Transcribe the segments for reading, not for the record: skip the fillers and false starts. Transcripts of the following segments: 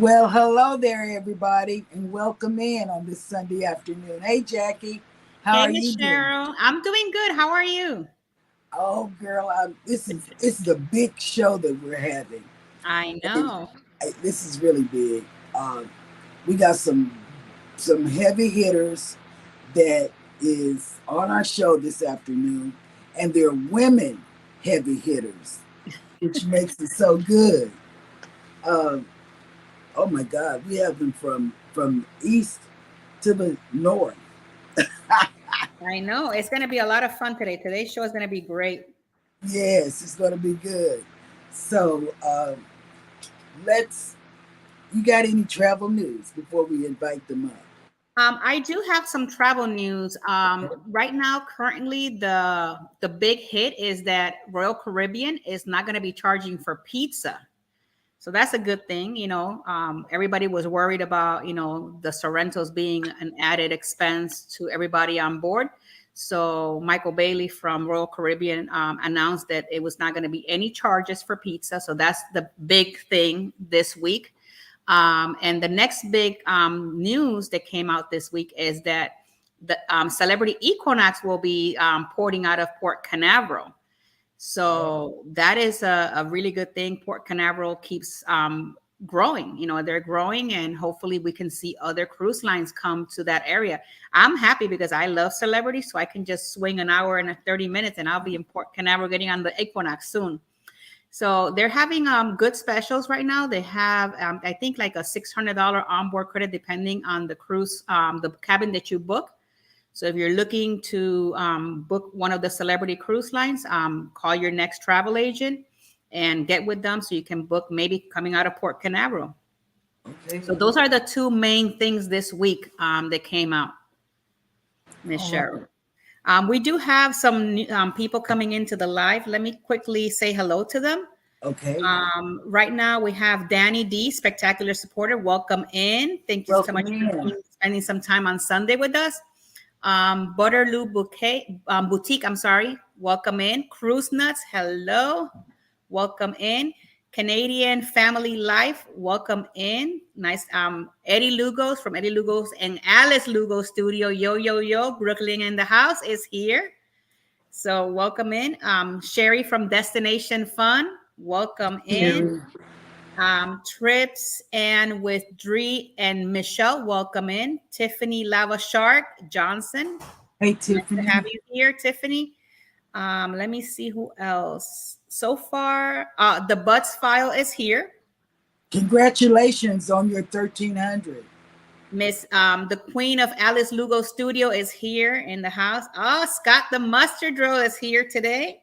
Well, hello there, everybody, and welcome in on this Sunday afternoon. Hey, Jackie, how Hey, are you Miss doing? Cheryl. I'm doing good. How are you? Oh, girl, this is a big show that we're having. I And know. this is really big. Um, we got some heavy hitters that is on our show this afternoon, and they're women heavy hitters, which makes it so good. Um, oh my God, we have them from east to the north. I know. It's going to be a lot of fun today. Today's show is going to be great. Yes, it's going to be good. So let's. You got any travel news before we invite them up? I do have some travel news. Right now, currently, the big hit is that Royal Caribbean is not going to be charging for pizza. So that's a good thing. Everybody was worried about, the Sorrentos being an added expense to everybody on board. So Michael Bailey from Royal Caribbean announced that it was not going to be any charges for pizza. So that's the big thing this week. And the next big news that came out this week is that the Celebrity Equinox will be porting out of Port Canaveral. So that is a really good thing. Port Canaveral keeps growing. They're growing, and hopefully we can see other cruise lines come to that area. I'm happy because I love Celebrity, so I can just swing an hour and 30 minutes, and I'll be in Port Canaveral getting on the Equinox soon. So they're having good specials right now. They have, I think, like a $600 onboard credit depending on the cruise, the cabin that you book. So if you're looking to book one of the Celebrity cruise lines, call your next travel agent and get with them so you can book maybe coming out of Port Canaveral. Okay. So those are the two main things this week that came out, Miss All Cheryl. right. We do have some people coming into the live. Let me quickly say hello to them. Okay. Right now we have Danny D, spectacular supporter. Welcome in. Thank you so Welcome much for in. spending some time on Sunday with us. Butterloo Bouquet Boutique. I'm sorry. Welcome in. Cruise Nuts. Hello. Welcome in. Canadian Family Life. Welcome in. Nice. Eddie Lugos from Eddie Lugos and Alice Lugo Studio. Yo yo yo. Brooklyn in the house is here. So welcome in. Sherry from Destination Fun. Welcome in. Here. Trips and with Dree and Michelle, welcome in. Tiffany Lava Shark Johnson, Hey, nice to have Tiffany. you here, Tiffany. Let me see who else. So far, the Butts file is here. Congratulations on your 1300. Miss the Queen of Alice Lugo Studio is here in the house. Oh, Scott the Mustard Drill is here today,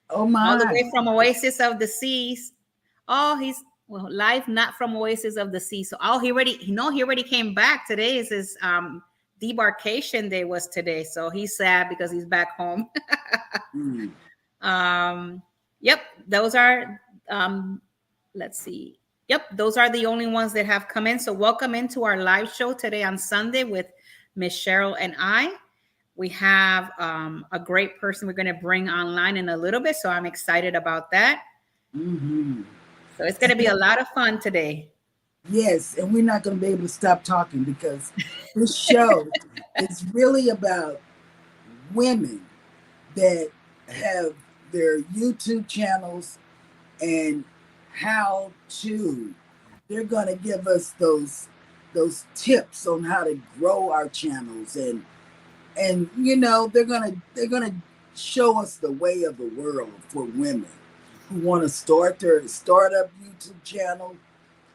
Oh all the my. way from Oasis of the Seas. Oh, he's well live, not from Oasis of the Sea. So he already came back. Today is his debarkation day was today. So he's sad because he's back home. Mm. um, yep, those are let's see. Yep, those are the only ones that have come in. So welcome into our live show today on Sunday with Miss Cheryl and I. We have a great person we're going to bring online in a little bit. So I'm excited about that. Hmm. So it's going to be a lot of fun today. Yes, and we're not going to be able to stop talking because this show is really about women that have their YouTube channels and how to. They're going to give us those tips on how to grow our channels, and they're gonna show us the way of the world for women who want to start their startup YouTube channel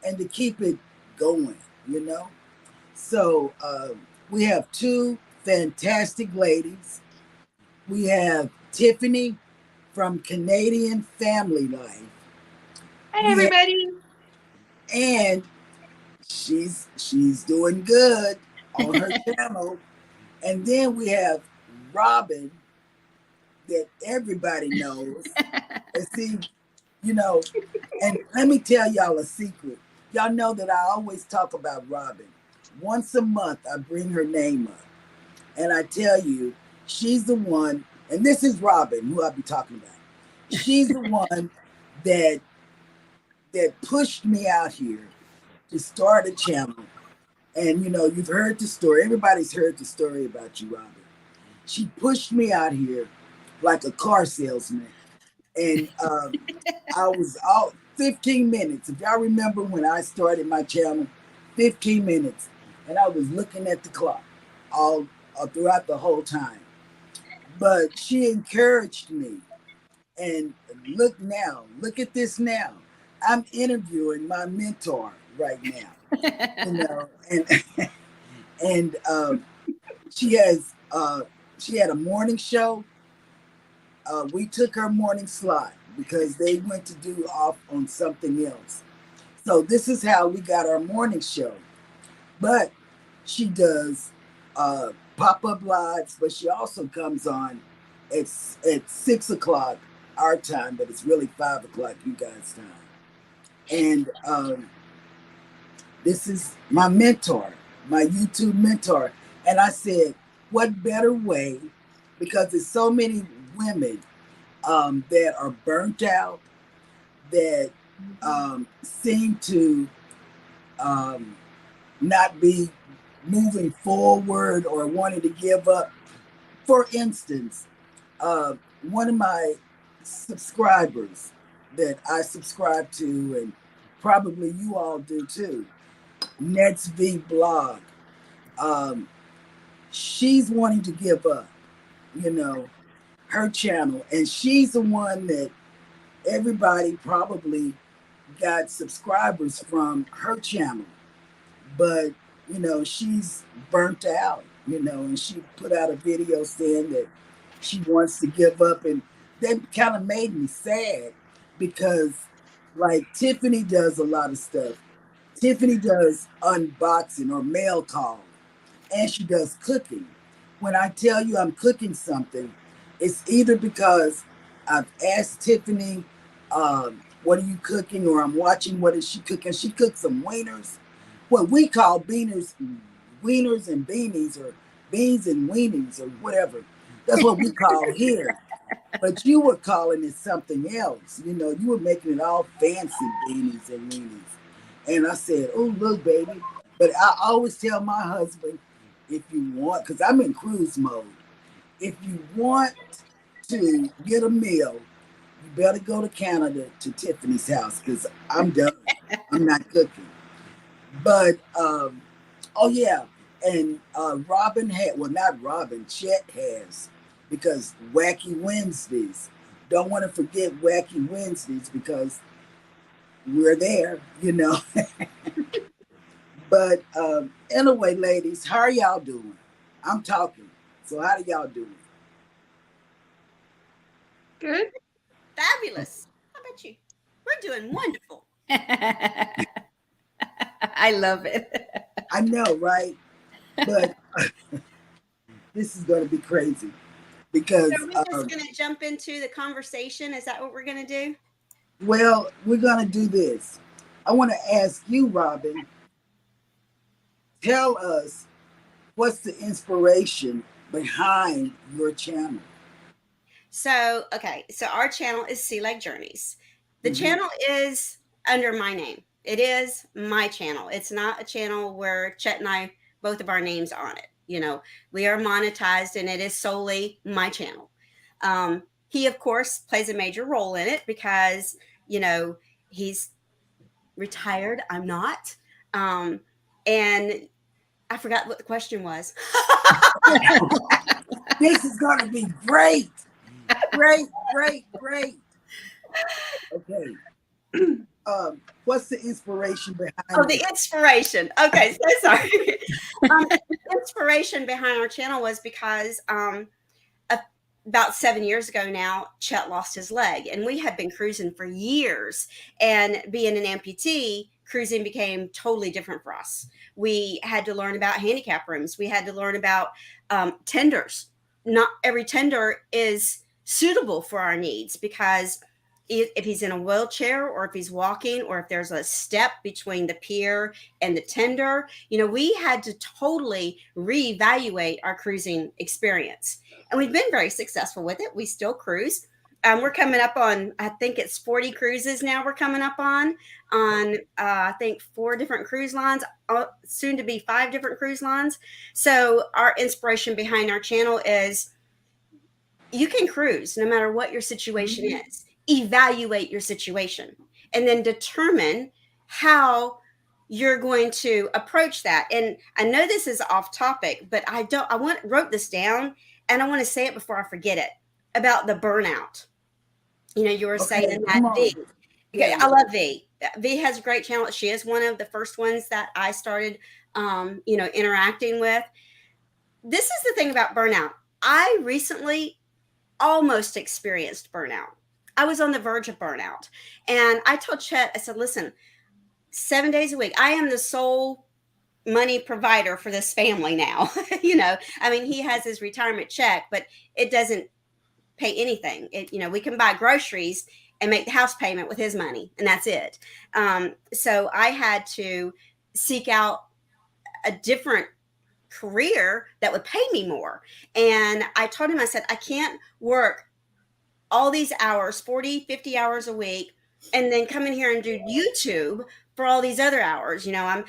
and to keep it going. You know, so we have two fantastic ladies. We have Tiffany from Canadian Family Life. Hey, We have, everybody. and she's doing good on her channel. And then we have Robin that everybody knows. And see, you know, and let me tell y'all a secret. Y'all know that I always talk about Robin. Once a month, I bring her name up. And I tell you, she's the one, and this is Robin, who I'll be talking about. She's the one that pushed me out here to start a channel. And you've heard the story. Everybody's heard the story about you, Robin. She pushed me out here like a car salesman. And I was out 15 minutes. If y'all remember when I started my channel, 15 minutes. And I was looking at the clock all throughout the whole time. But she encouraged me. And look at this now. I'm interviewing my mentor right now. And she had a morning show. We took her morning slot because they went to do off on something else. So this is how we got our morning show. But she does pop-up lives, but she also comes on at 6 o'clock our time, but it's really 5 o'clock you guys' time. And this is my mentor, my YouTube mentor. And I said, what better way, because there's so many women that are burnt out, that seem to not be moving forward or wanting to give up. For instance, one of my subscribers that I subscribe to, and probably you all do too, Nets V Blog, she's wanting to give up, her channel. And she's the one that everybody probably got subscribers from her channel. But, she's burnt out, and she put out a video saying that she wants to give up. And that kind of made me sad because, like, Tiffany does a lot of stuff. Tiffany does unboxing or mail call, and she does cooking. When I tell you I'm cooking something, it's either because I've asked Tiffany, what are you cooking? Or I'm watching what is she cooking. She cooks some wieners, what we call wieners and beanies, or beans and weenies, or whatever. That's what we call here. But you were calling it something else. You were making it all fancy, beanies and weenies. And I said, oh, look, baby. But I always tell my husband, if you want, because I'm in cruise mode, if you want to get a meal, you better go to Canada to Tiffany's house, because I'm done. I'm not cooking. But, oh, yeah. And Robin had, well, not Robin, Chet has, because Wacky Wednesdays. Don't want to forget Wacky Wednesdays, because we're there, But anyway, ladies, how are y'all doing? I'm talking. So how do y'all doing? Good. Fabulous. How about you? We're doing wonderful. I love it. I know, right? But this is going to be crazy because... So we're just going to jump into the conversation. Is that what we're going to do? Well, we're going to do this. I want to ask you, Robin, tell us what's the inspiration behind your channel? So, okay. So our channel is Sea Lake Journeys. The channel is under my name. It is my channel. It's not a channel where Chet and I, both of our names are on it. We are monetized, and it is solely my channel. He, of course, plays a major role in it because, he's retired. I'm not. And I forgot what the question was. This is going to be great. Great. Okay. What's the inspiration behind the inspiration. Okay, so sorry. The inspiration behind our channel was because about 7 years ago now, Chet lost his leg, and we had been cruising for years. And being an amputee, cruising became totally different for us. We had to learn about handicap rooms. We had to learn about tenders. Not every tender is suitable for our needs, because if he's in a wheelchair, or if he's walking, or if there's a step between the pier and the tender, we had to totally reevaluate our cruising experience. And we've been very successful with it. We still cruise. we're coming up on, I think it's 40 cruises now we're coming up on I think 4 different cruise lines, soon to be 5 different cruise lines. So our inspiration behind our channel is you can cruise no matter what your situation is. Evaluate your situation and then determine how you're going to approach that. And I know this is off topic, but wrote this down and I want to say it before I forget it, about the burnout. You know, you were saying that V. Okay, I love V. V has a great channel. She is one of the first ones that I started, interacting with. This is the thing about burnout. I recently almost experienced burnout. I was on the verge of burnout. And I told Chet, I said, listen, 7 days a week, I am the sole money provider for this family now. He has his retirement check, but it doesn't pay anything. We can buy groceries and make the house payment with his money, and that's it. So I had to seek out a different career that would pay me more. And I told him, I said, I can't work all these hours, 40, 50 hours a week, and then come in here and do YouTube for all these other hours. I'm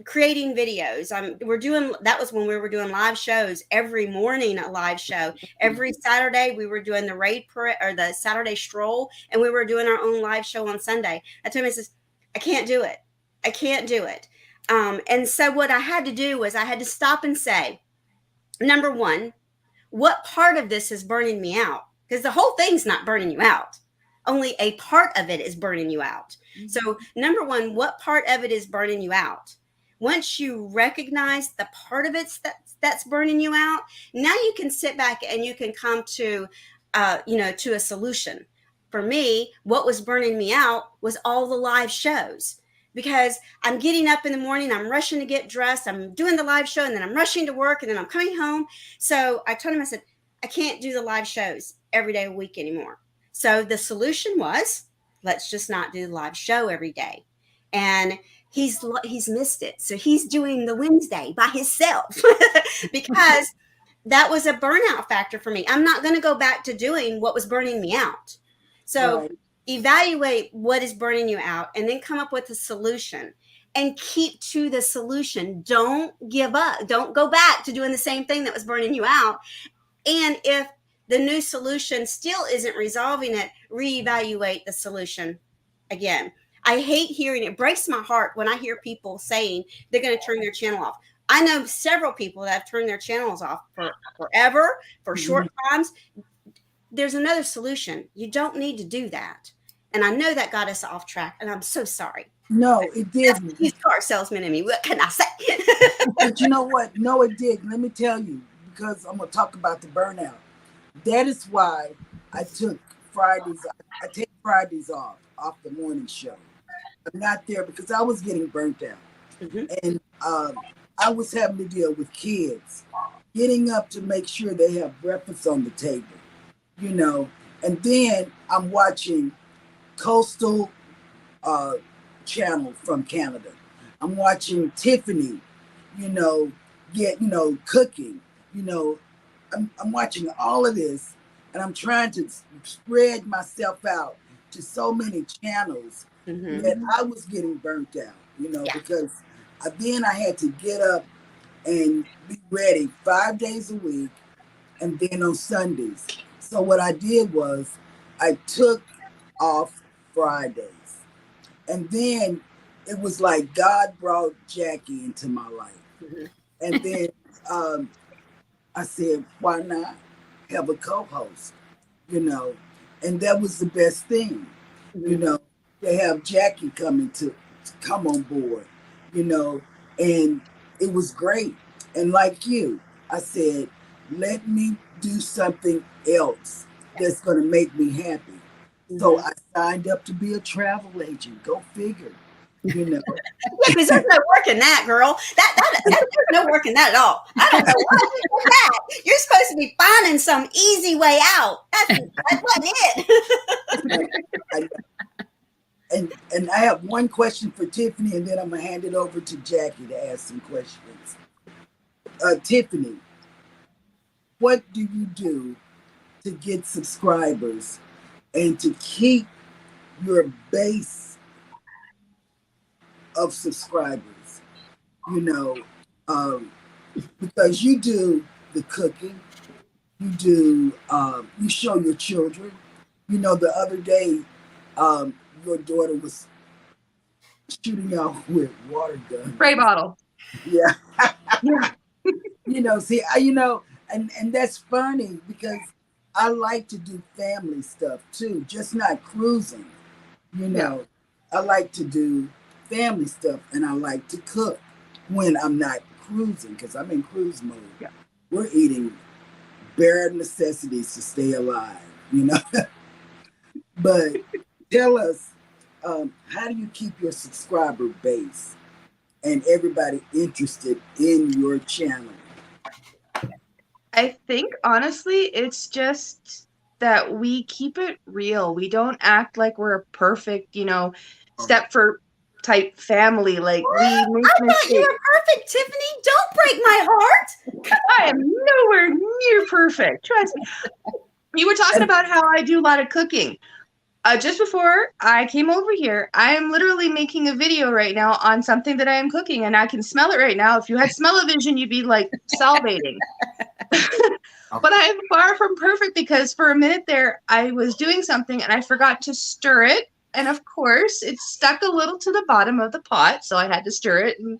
creating videos. That was when we were doing live shows every morning, a live show. Every Saturday we were doing the raid parade or the Saturday stroll, and we were doing our own live show on Sunday. I told him, I says, I can't do it. I can't do it. And so what I had to do was I had to stop and say, number one, what part of this is burning me out? Because the whole thing's not burning you out. Only a part of it is burning you out. Mm-hmm. So number one, what part of it is burning you out? Once you recognize the part of it that's burning you out, now you can sit back and you can come to a solution. For me, what was burning me out was all the live shows. Because I'm getting up in the morning, I'm rushing to get dressed, I'm doing the live show, and then I'm rushing to work, and then I'm coming home. So I told him, I said, I can't do the live shows every day a week anymore. So the solution was, let's just not do the live show every day. And he's missed it. So he's doing the Wednesday by himself because that was a burnout factor for me. I'm not going to go back to doing what was burning me out. So right. Evaluate what is burning you out and then come up with a solution and keep to the solution. Don't give up. Don't go back to doing the same thing that was burning you out. And if the new solution still isn't resolving it, reevaluate the solution again. I hate hearing it. Breaks my heart when I hear people saying they're going to turn their channel off. I know several people that have turned their channels off for forever, for short times. There's another solution. You don't need to do that. And I know that got us off track, and I'm so sorry. No, it didn't. He's car salesman in me. What can I say? But you know what? No, it didn't. Let me tell you, because I'm going to talk about the burnout. That is why I took Fridays. I take Fridays off the morning show. I'm not there because I was getting burnt out. Mm-hmm. And I was having to deal with kids, getting up to make sure they have breakfast on the table, and then I'm watching Coastal Channel from Canada. I'm watching Tiffany, cooking, I'm watching all of this, and I'm trying to spread myself out to so many channels that I was getting burnt out, because then I had to get up and be ready 5 days a week and then on Sundays. So what I did was I took off Fridays, and then it was like God brought Jackie into my life. Mm-hmm. And then I said, why not have a co-host, and that was the best thing, to have Jackie come on board, and it was great. And like you, I said, let me do something else that's going to make me happy. Mm-hmm. So I signed up to be a travel agent. Go figure. Yeah, because there's no work in that, girl. There's no work in that at all. I don't know why you did that. You're supposed to be finding some easy way out. That's what it is. And I have one question for Tiffany, and then I'm gonna hand it over to Jackie to ask some questions. Tiffany, what do you do to get subscribers and to keep your base of subscribers, you know, because you do the cooking, you show your children. You know, the other day, your daughter was shooting out with water guns. Spray bottle. Yeah. Yeah. You know, see, and that's funny because I like to do family stuff too, just not cruising. You know, I like to do family stuff and I like to cook when I'm not cruising because I'm in cruise mode. Yeah. We're eating bare necessities to stay alive, you know. But tell us, how do you keep your subscriber base and everybody interested in your channel? I think honestly, it's just that we keep it real. We don't act like we're a perfect, Stepford type family. Like What? we make I thought you mistakes. were perfect, Tiffany. Don't break my heart. I am nowhere near perfect. Trust me. You were talking about how I do a lot of cooking. Just before I came over here, I am literally making a video right now on something that I am cooking, and I can smell it right now. If you had smell-o-vision, you'd be like salivating. But I am far from perfect because for a minute there, I was doing something and I forgot to stir it. And of course, it stuck a little to the bottom of the pot, so I had to stir it. And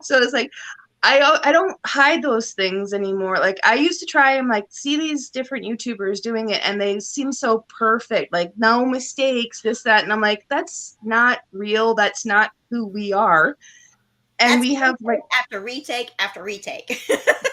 so it's like, I don't hide those things anymore. Like I used to try and like see these different YouTubers doing it and they seem so perfect, like no mistakes, this, that. And I'm like, that's not real. That's not who we are. And That's we have like after retake after retake.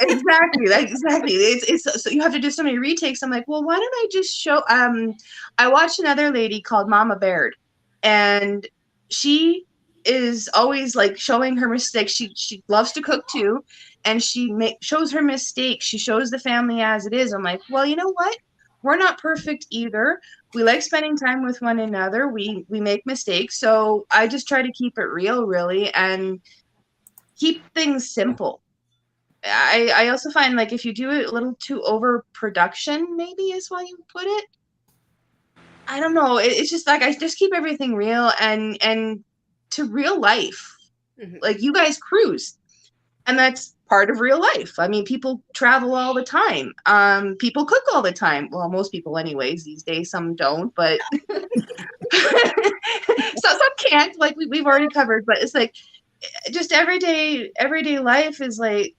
exactly. It's so you have to do so many retakes. I'm like, well, why don't I just show I watched another lady called Mama Baird, and she is always like showing her mistakes. She loves to cook too, and she shows her mistakes. She shows the family as it is. I'm like, well, you know what? We're not perfect either. We like spending time with one another. We make mistakes, so I just try to keep it real, really, and keep things simple. I also find like if you do it a little too over production, maybe is why you put it. I don't know. It's just like I just keep everything real and to real life. Mhm. Like you guys cruise, and that's part of real life. I mean, people travel all the time. People cook all the time. Well, most people, anyways, these days. Some don't, but so some can't. Like we've already covered. But it's like just everyday life is like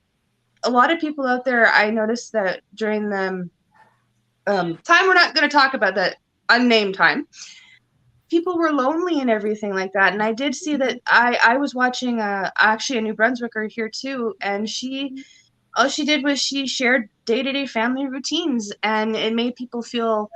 a lot of people out there. I noticed that during the time we're not going to talk about that unnamed time, people were lonely and everything like that. And I did see that I was watching actually a New Brunswicker here too, and all she did was she shared day-to-day family routines, and it made people feel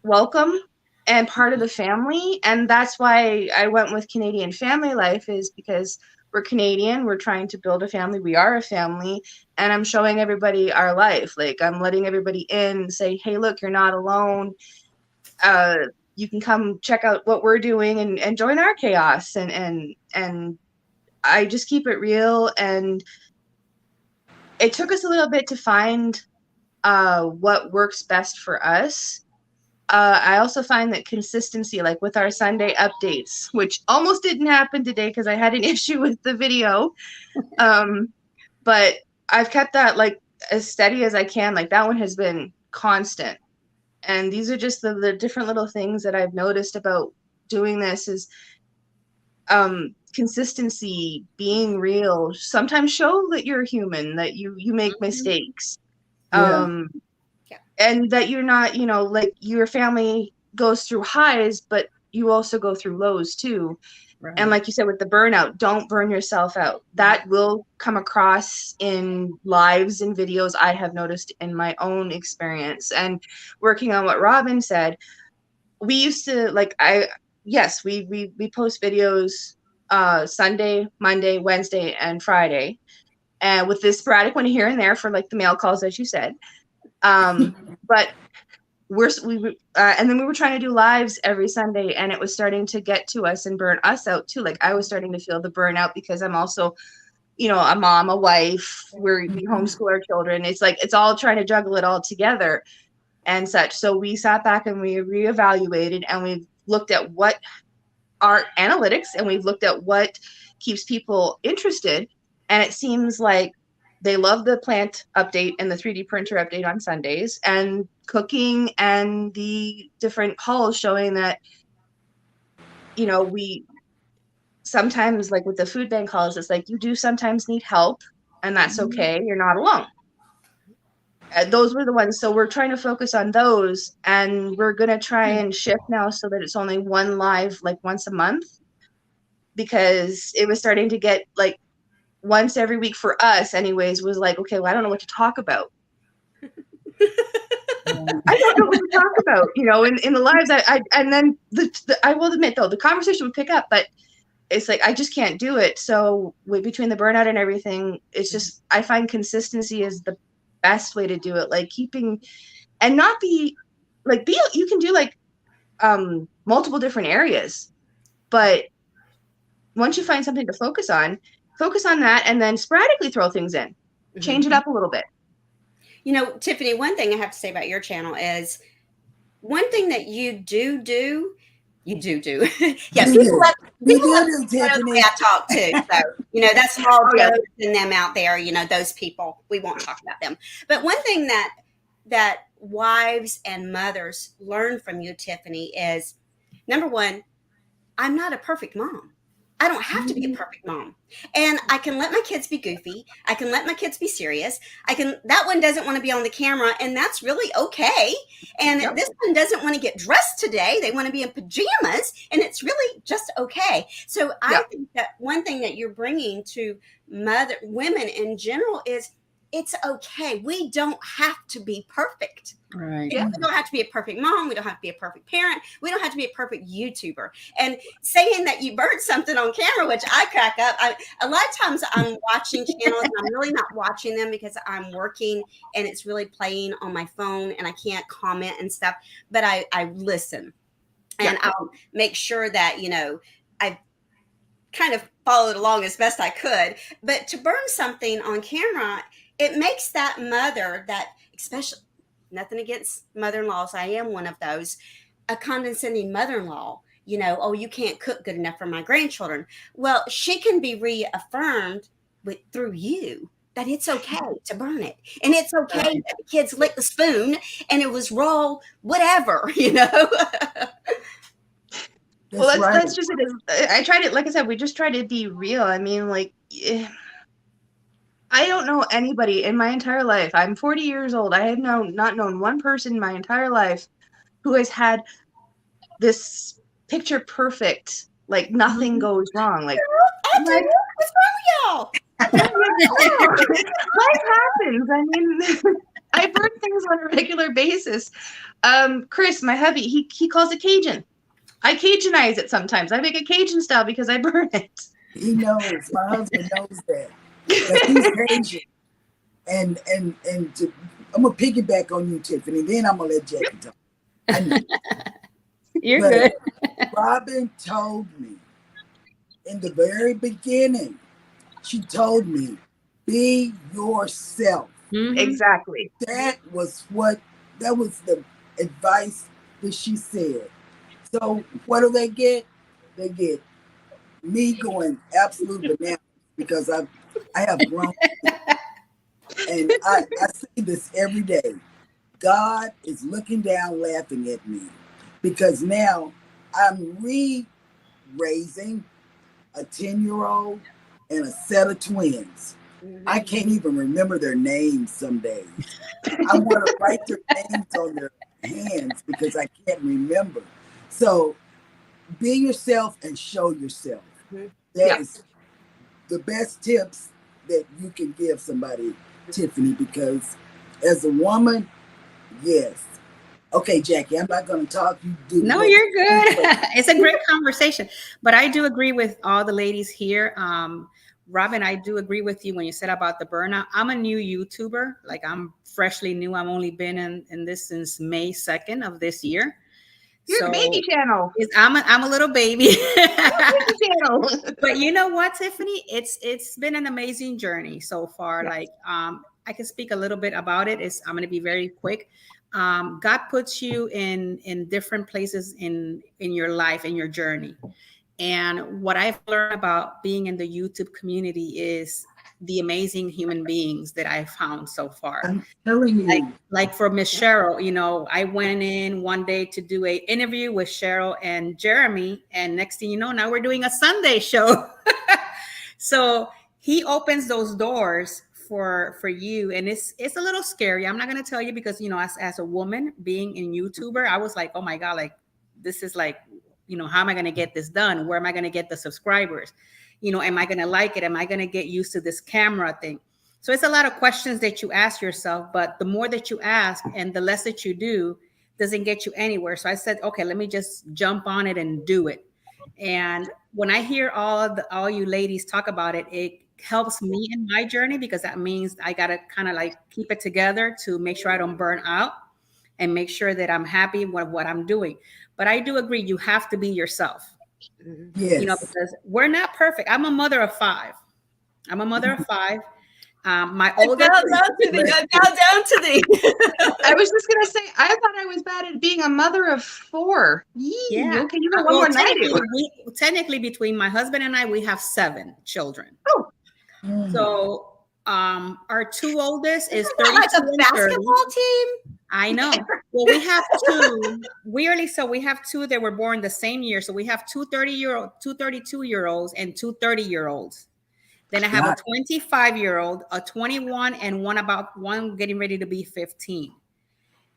welcome and part of the family. And that's why I went with Canadian Family Life, is because we're Canadian, we're trying to build a family, we are a family, and I'm showing everybody our life. Like I'm letting everybody in and say, hey, look, you're not alone. You can come check out what we're doing and join our chaos. And I just keep it real. And it took us a little bit to find what works best for us. I also find that consistency, like with our Sunday updates, which almost didn't happen today because I had an issue with the video. But I've kept that like as steady as I can. Like that one has been constant. And these are just the different little things that I've noticed about doing this is consistency, being real. Sometimes show that you're human, that you make mistakes. Yeah. And that you're not, like your family goes through highs, but you also go through lows too. Right. And like you said, with the burnout, don't burn yourself out. That will come across in lives and videos I have noticed in my own experience. And working on what Robin said, we used to we post videos Sunday, Monday, Wednesday, and Friday. And with this sporadic one here and there for like the mail calls, as you said. But and then we were trying to do lives every Sunday, and it was starting to get to us and burn us out too. Like I was starting to feel the burnout because I'm also, a mom, a wife, we homeschool our children. It's like, it's all trying to juggle it all together. and such. So we sat back and we reevaluated, and we've looked at what our analytics, and we've looked at what keeps people interested. And it seems like they love the plant update and the 3D printer update on Sundays, and cooking and the different hauls showing that, you know, we sometimes, like with the food bank hauls, it's like you do sometimes need help, and that's okay. You're not alone. Those were the ones. So we're trying to focus on those, and we're going to try and shift now so that it's only one live, like once a month, because it was starting to get like once every week for us anyways, was like, okay, well, I don't know what to talk about. I don't know what to talk about, you know, in the lives. And then I will admit though, the conversation would pick up, but it's like, I just can't do it. So between the burnout and everything, it's just, I find consistency is the best way to do it. Like keeping, and not be like, you can do like multiple different areas, but once you find something to focus on that, and then sporadically throw things in, change it up a little bit. You know, Tiffany, one thing I have to say about your channel is one thing that you do. Yeah, people love the way I talk too. So, you know, that's all jokes and them out there, you know, those people, we won't talk about them. But one thing that wives and mothers learn from you, Tiffany, is number one, I'm not a perfect mom. I don't have to be a perfect mom. And I can let my kids be goofy. I can let my kids be serious. That one doesn't want to be on the camera, and that's really okay. And this one doesn't want to get dressed today. They want to be in pajamas, and it's really just okay. So I think that one thing that you're bringing to women in general is it's okay. We don't have to be perfect. Right. We don't have to be a perfect mom. We don't have to be a perfect parent. We don't have to be a perfect YouTuber. And saying that you burned something on camera, which I crack up. A lot of times I'm watching channels and I'm really not watching them because I'm working and it's really playing on my phone and I can't comment and stuff. But I listen and I'll make sure that, you know, I've kind of followed along as best I could. But to burn something on camera, it makes that mother, that especially, nothing against mother-in-laws, I am one of those, a condescending mother-in-law, you know, oh, you can't cook good enough for my grandchildren. Well, she can be reaffirmed through you that it's okay to burn it. And it's okay that the kids licked the spoon and it was raw, whatever, you know. That's just it. I tried it, like I said, we just try to be real. I mean, like, I don't know anybody in my entire life. I'm 40 years old. I have not known one person in my entire life who has had this picture perfect, like nothing goes wrong. Like, what's wrong with y'all? Life happens. I mean, I burn things on a regular basis. Chris, my hubby, he calls it Cajun. I Cajuниze it sometimes. I make it Cajun style because I burn it. He knows. My husband knows that. But he's Cajun. And I'm gonna piggyback on you, Tiffany. Then I'm gonna let Jackie talk. I know. You're good. Robin told me in the very beginning. She told me, "Be yourself." Exactly. That was the advice that she said. So what do they get? They get me going absolute bananas because I have grown, and I say this every day. God is looking down, laughing at me, because now I'm raising a 10-year-old and a set of twins. I can't even remember their names some days. I want to write their names on their hands because I can't remember. So be yourself and show yourself. That is the best tips that you can give somebody, Tiffany, because as a woman, yes. Okay, Jackie, I'm not going to talk. You do. No, you're good. It's a great conversation. But I do agree with all the ladies here. Robin, I do agree with you when you said about the burnout. I'm a new YouTuber. Like, I'm freshly new. I've only been in this since May 2nd of this year. You're a baby channel. I'm a little baby. Baby channel. But you know what, Tiffany? It's been an amazing journey so far. Like, I can speak a little bit about it. I'm going to be very quick. God puts you in different places in your life, in your journey. And what I've learned about being in the YouTube community is the amazing human beings that I've found so far. I'm telling you. Like for Miss Cheryl, you know, I went in one day to do a interview with Cheryl and Jeremy, and next thing you know, now we're doing a Sunday show. So he opens those doors for you, and it's a little scary. I'm not going to tell you because, you know, as a woman being in YouTuber, I was like, oh my God, like this is like, you know, how am I going to get this done? Where am I going to get the subscribers? You know, am I going to like it? Am I going to get used to this camera thing? So it's a lot of questions that you ask yourself, but the more that you ask and the less that you do doesn't get you anywhere. So I said, okay, let me just jump on it and do it. And when I hear all you ladies talk about it, it helps me in my journey, because that means I got to kind of like keep it together to make sure I don't burn out and make sure that I'm happy with what I'm doing. But I do agree, you have to be yourself. Yes. You know, because we're not perfect. I'm a mother of 5. My oldest. Down to the. I was just gonna say, I thought I was bad at being a mother of 4. Yeah. Okay, you got one more than I do. Technically, between my husband and I, we have 7 children. Oh. So our 2 oldest is 32 Like a and 30. basketball team. I know. Well, we have 2. We have 2 that were born the same year. So we have 2 32-year-olds and 2 30-year-olds. Then I have a 25-year-old, a 21, and one getting ready to be 15.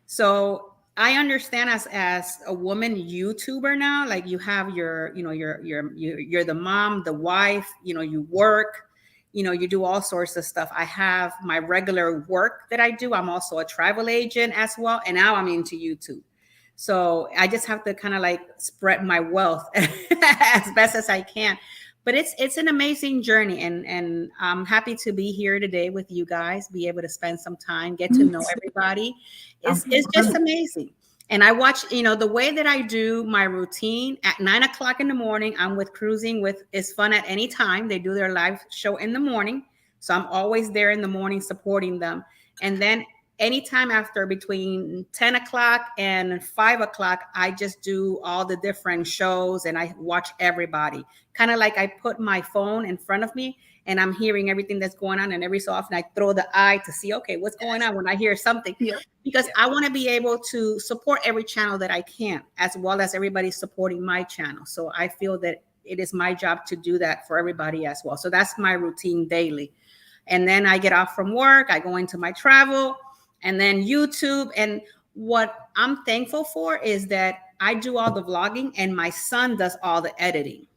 So I understand as a woman YouTuber now, like you have you're the mom, the wife, you know, you work, you know, you do all sorts of stuff. I have my regular work that I do. I'm also a travel agent as well. And now I'm into YouTube. So I just have to kind of like spread my wealth as best as I can. But it's an amazing journey, and I'm happy to be here today with you guys, be able to spend some time, get to know everybody. It's just amazing. And I watch, you know, the way that I do my routine at 9 o'clock in the morning, I'm with Cruising with Is Fun at Any Time. They do their live show in the morning. So I'm always there in the morning supporting them. And then anytime after between 10 o'clock and 5 o'clock, I just do all the different shows and I watch everybody. Kind of like I put my phone in front of me and I'm hearing everything that's going on. And every so often I throw the eye to see, okay, what's going on when I hear something. Because I want to be able to support every channel that I can, as well as everybody supporting my channel. So I feel that it is my job to do that for everybody as well. So that's my routine daily. And then I get off from work, I go into my travel, and then YouTube. And what I'm thankful for is that I do all the vlogging and my son does all the editing.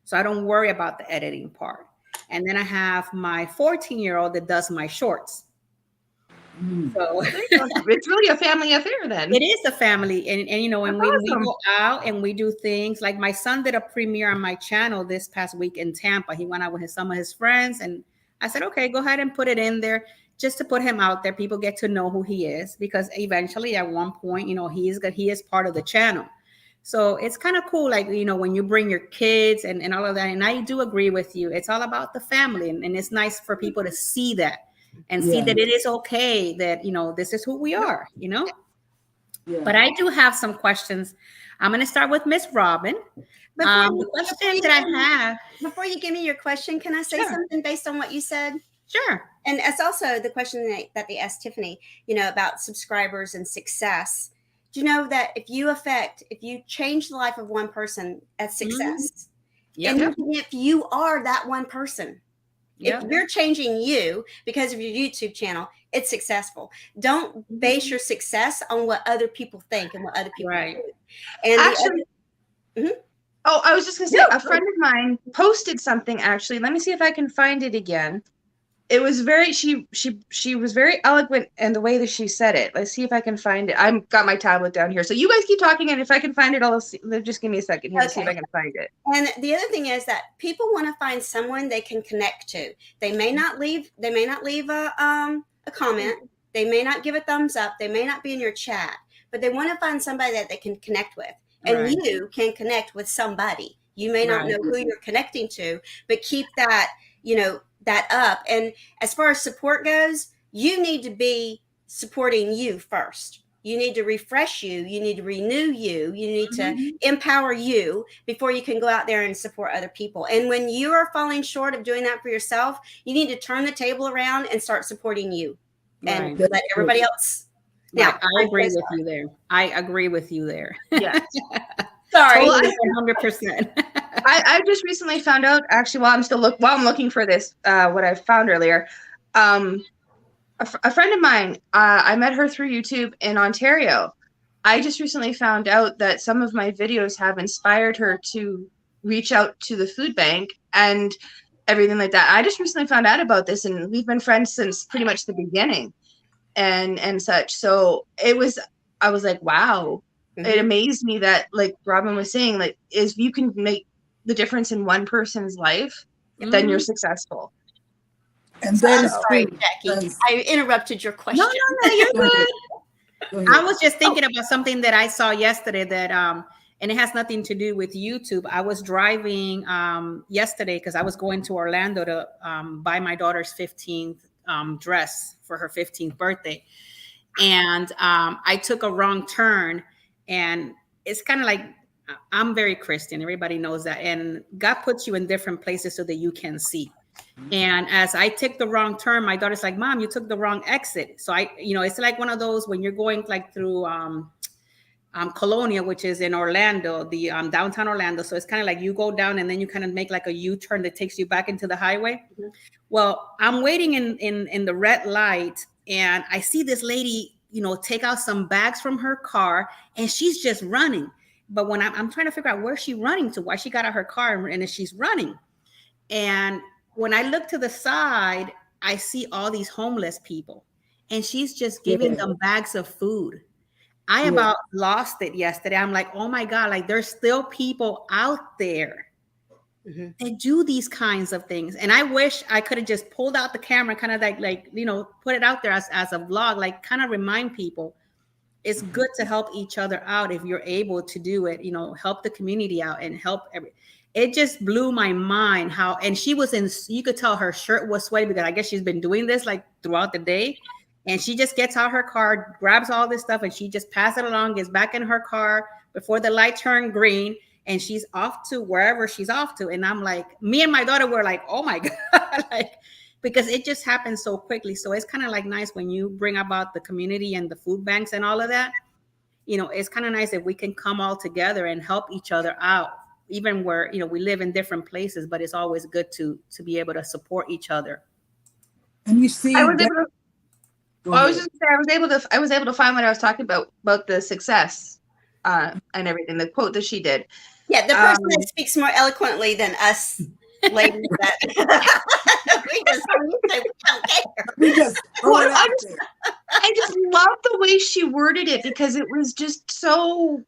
So I don't worry about the editing part. And then I have my 14-year-old that does my shorts. So it's really a family affair then. It is a family. And you know, when we go out and we do things, like my son did a premiere on my channel this past week in Tampa. He went out with some of his friends, and I said, okay, go ahead and put it in there just to put him out there. People get to know who he is, because eventually at one point, you know, he is part of the channel. So it's kind of cool, like, you know, when you bring your kids and all of that. And I do agree with you. It's all about the family. And it's nice for people to see that and see that it is okay that, you know, this is who we are, you know. But I do have some questions. I'm going to start with Miss Robin. The question that I have. Before you give me your question, can I say something based on what you said? Sure. And it's also the question that they asked Tiffany, you know, about subscribers and success. Do you know that if you change the life of one person, that's success? And if you are that one person, if you're changing you because of your YouTube channel, it's successful. Don't base your success on what other people think and what other people do. And actually, I was just gonna say, a friend of mine posted something. Actually, let me see if I can find it again. It was very she was very eloquent in the way that she said it. Let's see if I can find it. I've got my tablet down here, so you guys keep talking, and if I can find it, I'll see. Just give me a second here to see if I can find it. And the other thing is that people want to find someone they can connect to. They may not leave a comment. They may not give a thumbs up. They may not be in your chat, but they want to find somebody that they can connect with. And you can connect with somebody. You may not know who you're connecting to, but keep that, you know, that up. And as far as support goes, you need to be supporting you first. You need to refresh you. You need to renew you. You need to empower you before you can go out there and support other people. And when you are falling short of doing that for yourself, you need to turn the table around and start supporting you and Right. let everybody else. Now, Now, I agree with you there. I agree with you there. Yeah. Sorry, Well, 100%. I just recently found out, actually, while I'm looking for this, what I found earlier, a friend of mine, I met her through YouTube in Ontario. I just recently found out that some of my videos have inspired her to reach out to the food bank and everything like that. I just recently found out about this, and we've been friends since pretty much the beginning and such. So I was like, wow. It amazed me that, like Robin was saying, like, if you can make the difference in one person's life, then you're successful. And that I'm is sorry, true. Jackie. I interrupted your question. No, you're good. Go ahead. I was just thinking about something that I saw yesterday that and it has nothing to do with YouTube. I was driving yesterday because I was going to Orlando to buy my daughter's 15th dress for her 15th birthday. And I took a wrong turn, and it's kind of like, I'm very Christian. Everybody knows that. And God puts you in different places so that you can see. And as I took the wrong turn, my daughter's like, Mom, you took the wrong exit. So it's like one of those when you're going like through Colonia, which is in Orlando, the downtown Orlando. So it's kind of like you go down and then you kind of make like a U-turn that takes you back into the highway. Well, I'm waiting in the red light, and I see this lady, take out some bags from her car, and she's just running. But when I'm trying to figure out where she's running to, why she got out her car and she's running. And when I look to the side, I see all these homeless people, and she's just giving them bags of food. I about lost it yesterday. I'm like, oh my God, like there's still people out there that do these kinds of things. And I wish I could have just pulled out the camera, kind of like put it out there as a vlog, like kind of remind people it's good to help each other out if you're able to do it, help the community out and help it just blew my mind how, and she was you could tell her shirt was sweaty because I guess she's been doing this like throughout the day. And she just gets out her car, grabs all this stuff, and she just passes it along, gets back in her car before the light turned green, and she's off to wherever she's off to. And I'm like, me and my daughter were like, oh my God, because it just happens so quickly. So it's kind of like nice when you bring about the community and the food banks and all of that. It's kind of nice if we can come all together and help each other out, even where, we live in different places, but it's always good to be able to support each other. And you see, I was able to find what I was talking about the success and everything, the quote that she did. Yeah, the person that speaks more eloquently than us ladies that we just throw it out there. I just love the way she worded it because it was just so,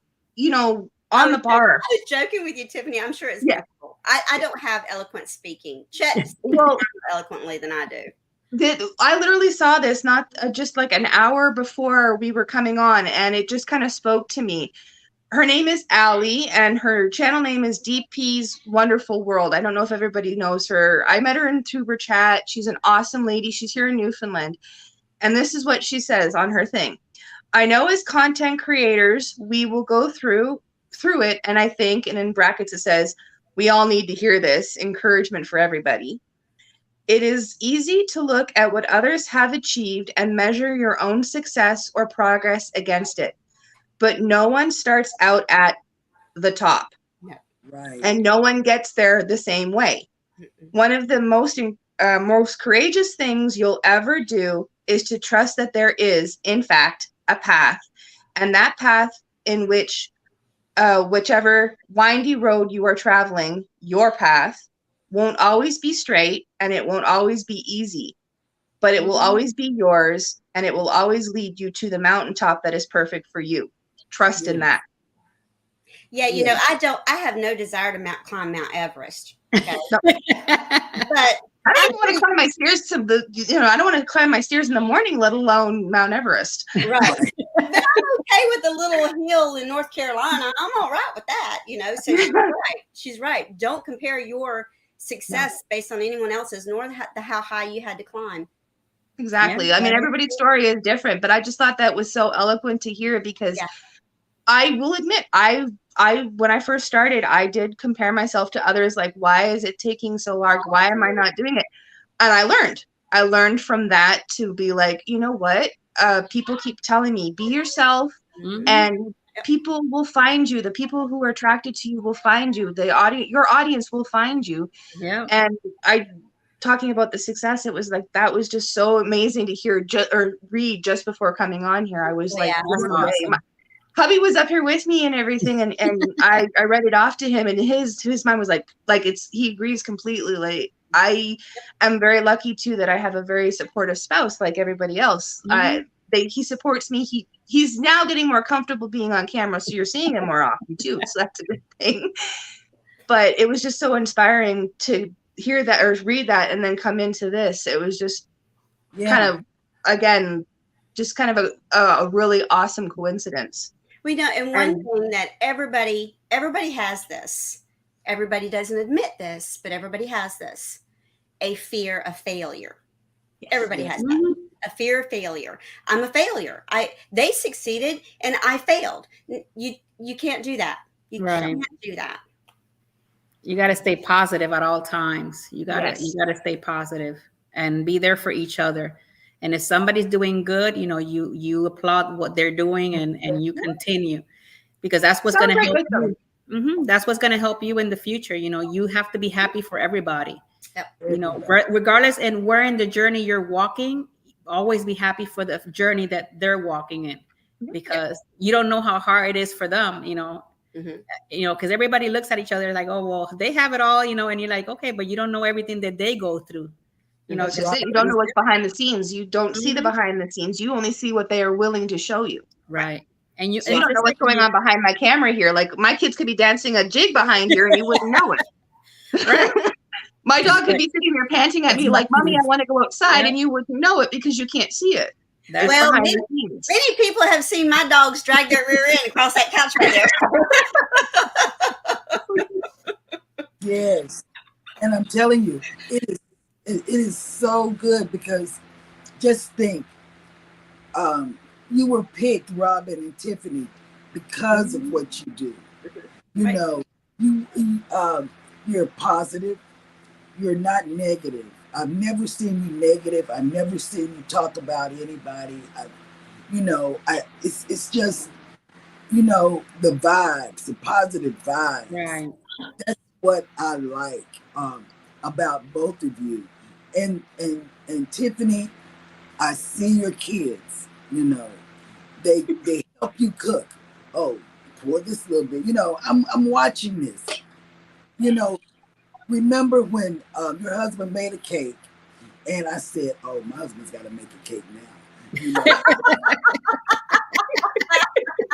on the bar. I was joking with you, Tiffany. I'm sure it's difficult. I don't have eloquent speaking. Chet speaks more eloquently than I do. I literally saw this not just like an hour before we were coming on, and it just kind of spoke to me. Her name is Allie, and her channel name is Deep P's Wonderful World. I don't know if everybody knows her. I met her in Tuber Chat. She's an awesome lady. She's here in Newfoundland. And this is what she says on her thing. I know as content creators, we will go through it, and I think, and in brackets it says, we all need to hear this. Encouragement for everybody. It is easy to look at what others have achieved and measure your own success or progress against it. But no one starts out at the top. Right. And no one gets there the same way. One of the most courageous things you'll ever do is to trust that there is, in fact, a path. And that path in which whichever windy road you are traveling, your path, won't always be straight, and it won't always be easy, but it will always be yours, and it will always lead you to the mountaintop that is perfect for you. Trust in that. Yeah, I have no desire to climb Mount Everest. Okay? But I don't even want to climb my stairs I don't want to climb my stairs in the morning, let alone Mount Everest. Right. But I'm okay with the little hill in North Carolina. I'm all right with that, So she's right. Don't compare your success based on anyone else's, nor how high you had to climb. Exactly. Yeah. I mean, everybody's story is different, but I just thought that was so eloquent to hear because Yeah. I will admit, when I first started, I did compare myself to others. Like, why is it taking so long? Why am I not doing it? And I learned from that to be like, you know what? People keep telling me, be yourself, Mhm. and people will find you. The people who are attracted to you will find you. Your audience will find you. Yeah. And talking about the success, it was like, that was just so amazing to hear or read just before coming on here. I was like, Yeah. That's blown away. awesome. Hubby was up here with me and everything, and I read it off to him, and his mind was like he agrees completely. Like, I am very lucky too that I have a very supportive spouse like everybody else. Mhm. He supports me. He's now getting more comfortable being on camera, so you're seeing him more often too. So that's a good thing. But it was just so inspiring to hear that or read that and then come into this. It was just kind of, again, just kind of a really awesome coincidence. We know, and one thing that everybody has this. Everybody doesn't admit this, but everybody has this: a fear of failure. Everybody has that. Mhm. A fear of failure. I'm a failure. They succeeded and I failed. You can't do that. You Right. can't do that. You got to stay positive at all times. You got Yes. to stay positive and be there for each other. And if somebody's doing good, you applaud what they're doing and you continue, because that's what's going Sounds to like help wisdom. you. That's what's going to help you in the future. You have to be happy for everybody. Yep. Regardless, and where in the journey you're walking, always be happy for the journey that they're walking in, because you don't know how hard it is for them. Mhm. Because everybody looks at each other like, oh, well, they have it all, and you're like, okay, but you don't know everything that they go through. That's just it. You don't know what's behind the scenes. You don't see the Mhm. behind the scenes. You only see what they are willing to show you. Right. And So you don't know what's going on behind my camera here. Like, my kids could be dancing a jig behind here and you wouldn't know it. Right. My dog could be sitting there panting at me like, Mommy, I want to go outside, and you wouldn't know it because you can't see it. That's Well, behind the scenes. many people have seen my dogs drag their rear end across that couch right there. Yes. And I'm telling you, it is so good, because just think, you were picked, Robin and Tiffany, because of what you do. You know, you're positive. You're not negative. I've never seen you negative. I've never seen you talk about anybody. It's just, the vibes, the positive vibes. right. That's what I like about both of you. And Tiffany, I see your kids, they help you cook. Oh, pour this little bit. I'm watching this. Remember when your husband made a cake, and I said, "Oh, my husband's got to make a cake now."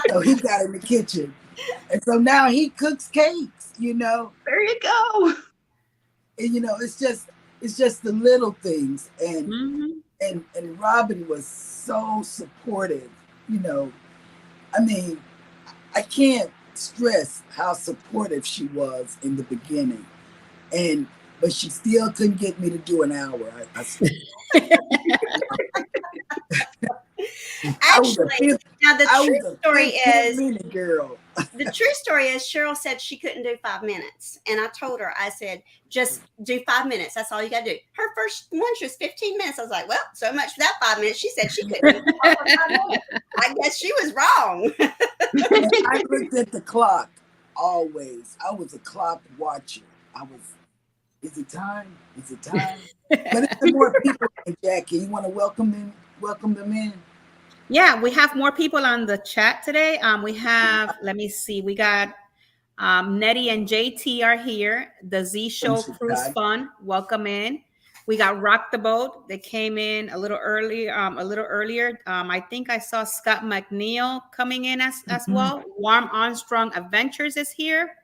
So he got in the kitchen, and so now he cooks cakes. There you go. And it's just the little things, and Mhm. and Robin was so supportive. I mean, I can't stress how supportive she was in the beginning. But she still couldn't get me to do an hour. Actually, now the true story is, girl. the true story is Cheryl said she couldn't do 5 minutes. And I told her, I said, just do 5 minutes. That's all you got to do. Her first one, she was 15 minutes. I was like, well, so much for that 5 minutes. She said she couldn't do 5 minutes. I guess she was wrong. I looked at the clock always. I was a clock watcher. Is it time? Is it time? But it's the more people, Jackie. You want to welcome them in? Yeah, we have more people on the chat today. We have, let me see, we got Nettie and JT are here. The Z Show Cruise Fun, welcome in. We got Rock the Boat. They came in a little earlier. I think I saw Scott McNeil coming in as well. Warm Armstrong Adventures is here.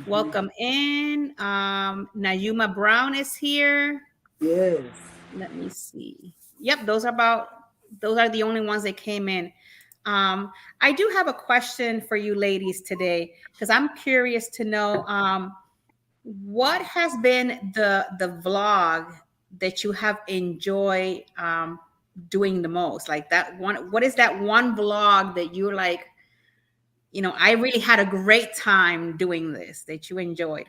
Welcome in. Nayuma Brown is here. Yes. Let me see. Yep, those are the only ones that came in. I do have a question for you ladies today, because I'm curious to know what has been the vlog that you have enjoyed doing the most? Like that one, what is that one vlog that you're like, you know, I really had a great time doing this, that you enjoyed?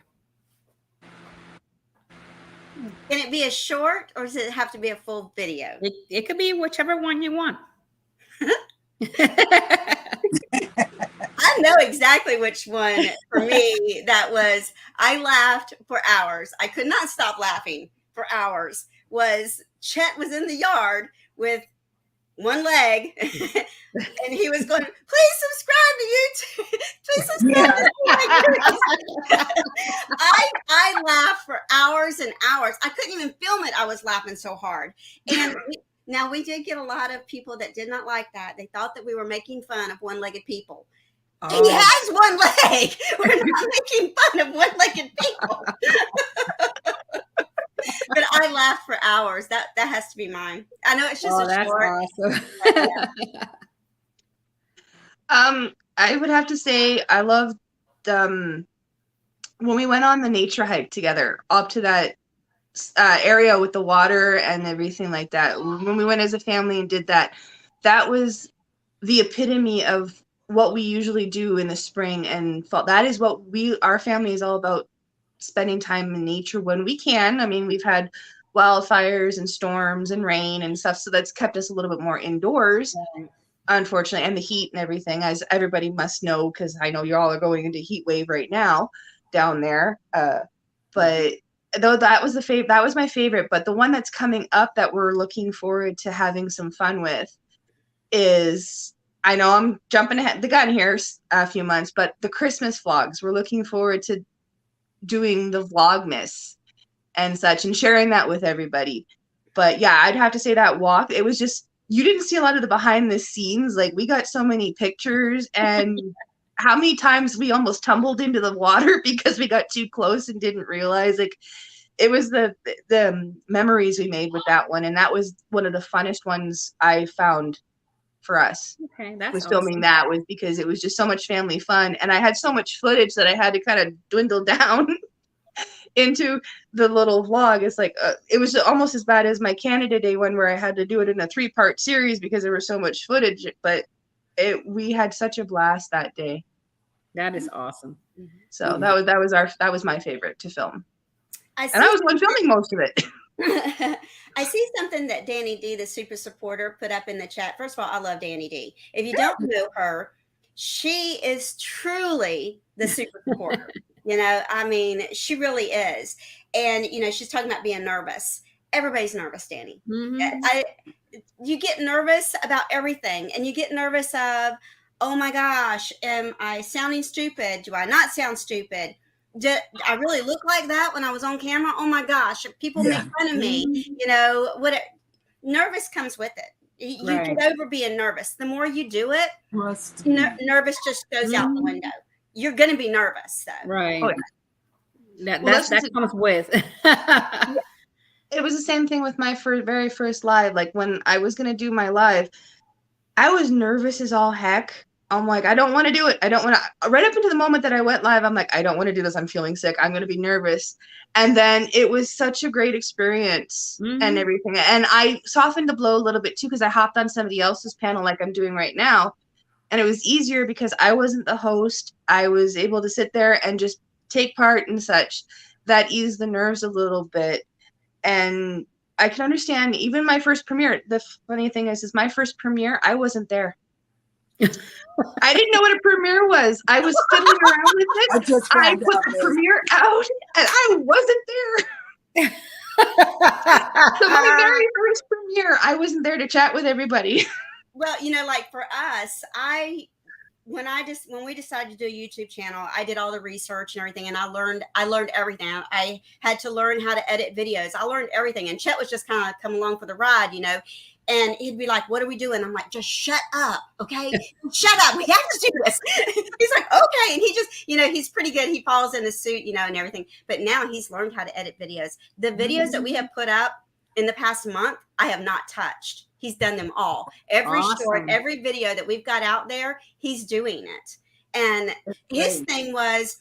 Can it be a short or does it have to be a full video? It could be whichever one you want. I know exactly which one for me that was. I laughed for hours. I could not stop laughing for hours. Was Chet was in the yard with one leg and he was going, please subscribe to YouTube. Please subscribe to I laughed for hours and hours. I couldn't even film it. I was laughing so hard. And now we did get a lot of people that did not like that. They thought that we were making fun of one-legged people. Oh. He has one leg. We're not making fun of one-legged people. But I laughed for hours. That has to be mine. I know it's just that's short. Awesome. I would have to say I loved when we went on the nature hike together up to that area with the water and everything like that. When we went as a family and did that, that was the epitome of what we usually do in the spring and fall. That is what our family is all about, spending time in nature when we can. I mean, we've had wildfires and storms and rain and stuff, so that's kept us a little bit more indoors, unfortunately, and the heat and everything, as everybody must know, because I know you all are going into heat wave right now down there. But though that was that was my favorite, but the one that's coming up that we're looking forward to having some fun with is, I know I'm jumping ahead the gun here a few months, but the Christmas vlogs. We're looking forward to doing the Vlogmas and such and sharing that with everybody. But yeah, I'd have to say that walk, it was just, you didn't see a lot of the behind the scenes. Like, we got so many pictures, and how many times we almost tumbled into the water because we got too close and didn't realize. Like, it was the memories we made with that one, and that was one of the funnest ones I found for us. Okay, that's was awesome. filming that was because it was just so much family fun, and I had so much footage that I had to kind of dwindle down into the little vlog. It's like it was almost as bad as my Canada Day one, where I had to do it in a 3-part series because there was so much footage. But we had such a blast that day. That is awesome. So that was my favorite to film, and I was the one filming most of it. I see something that Danny D, the super supporter, put up in the chat. First of all, I love Danny D. If you don't know her, she is truly the super supporter. You know, I mean, she really is. And, you know, she's talking about being nervous. Everybody's nervous, Danny. Mm-hmm. You get nervous about everything. And you get nervous of, oh my gosh, am I sounding stupid? Do I not sound stupid? Did I really look like that when I was on camera? Oh my gosh, people make fun of me. You know, nervous comes with it. You get over being nervous. The more you do it, nervous just goes out the window. You're going to be nervous, though. Right. Oh, yeah. That comes with. It was the same thing with my very first live. Like, when I was going to do my live, I was nervous as all heck. I'm like, I don't want to do it. I don't want to. Right up into the moment that I went live, I'm like, I don't want to do this. I'm feeling sick. I'm going to be nervous. And then it was such a great experience and everything. And I softened the blow a little bit too, because I hopped on somebody else's panel like I'm doing right now. And it was easier because I wasn't the host. I was able to sit there and just take part and such. That eased the nerves a little bit. And I can understand even my first premiere. The funny thing is my first premiere, I wasn't there. I didn't know what a premiere was. I was fiddling around with it. I put the premiere out and I wasn't there. So my very first premiere, I wasn't there to chat with everybody. Well, you know, like for us, when we decided to do a YouTube channel, I did all the research and everything, and I learned everything. I had to learn how to edit videos. I learned everything, and Chet was just kind of coming along for the ride, you know. And he'd be like, "What are we doing?" I'm like, "Just shut up, okay? Shut up. We have to do this." He's like, "Okay," and he just, you know, he's pretty good. He falls in his suit, you know, and everything. But now he's learned how to edit videos. The videos that we have put up in the past month, I have not touched. He's done them all. Every short, every video that we've got out there, he's doing it. And his thing was,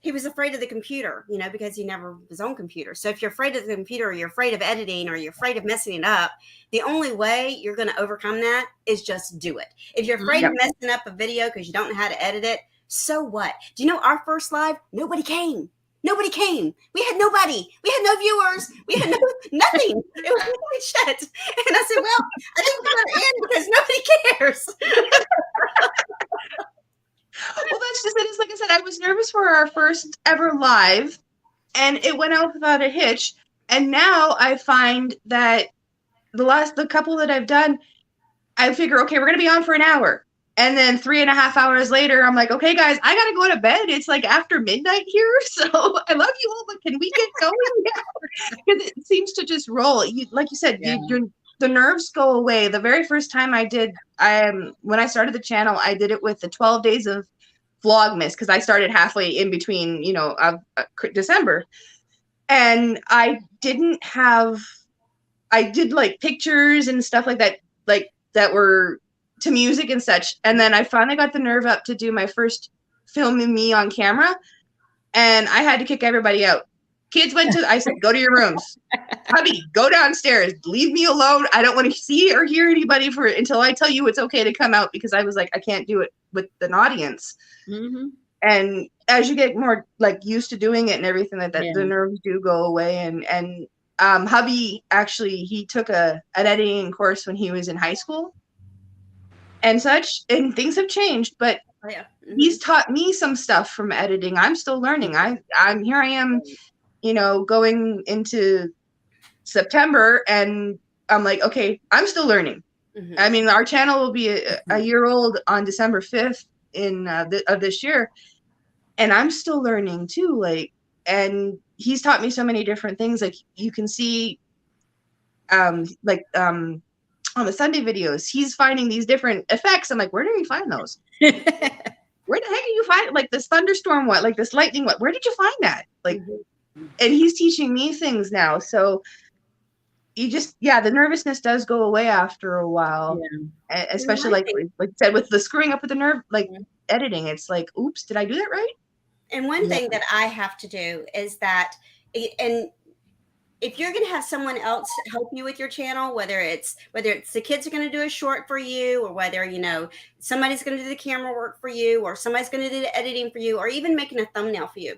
he was afraid of the computer, you know, because he never was on computer. So if you're afraid of the computer, or you're afraid of editing, or you're afraid of messing it up, the only way you're going to overcome that is just do it. If you're afraid of messing up a video because you don't know how to edit it, so what? Do you know our first live? Nobody came. Nobody came. We had nobody. We had no viewers. We had nothing. It was really shit. And I said, well, I think we're going to end because nobody cares. Well, that's just it. It's like I said, I was nervous for our first ever live, and it went out without a hitch. And now I find that the couple that I've done, I figure, okay, we're going to be on for an hour. And then 3.5 hours later, I'm like, okay, guys, I got to go to bed. It's like after midnight here. So I love you all, but can we get going now? Because it seems to just roll. Like you said, the nerves go away. The very first time when I started the channel, I did it with the 12 days of Vlogmas, because I started halfway in between, December. And I did like pictures and stuff like that, that were to music and such. And then I finally got the nerve up to do my first filming me on camera, and I had to kick everybody out. Kids I said, go to your rooms. Hubby, go downstairs. Leave me alone. I don't want to see or hear anybody until I tell you it's okay to come out, because I was like, I can't do it with an audience. Mm-hmm. And as you get more like used to doing it and everything like that, the nerves do go away. And hubby, actually, he took an editing course when he was in high school and such, and things have changed, but he's taught me some stuff from editing. I'm still learning. I'm here. I am, going into September, and I'm like, okay, I'm still learning. Mm-hmm. I mean, our channel will be a year old on December 5th of this year, and I'm still learning too. And he's taught me so many different things. Like you can see, on the Sunday videos, he's finding these different effects. I'm like, where did he find those? Where the heck did you find like this thunderstorm? What, like this lightning? What? Where did you find that? Like, and he's teaching me things now. So you just, the nervousness does go away after a while, especially like I said, with the screwing up with the nerve, editing. It's like, oops, did I do that right? And one thing that I have to do is that, and if you're going to have someone else help you with your channel, whether it's the kids are going to do a short for you, or whether, somebody's going to do the camera work for you, or somebody's going to do the editing for you, or even making a thumbnail for you,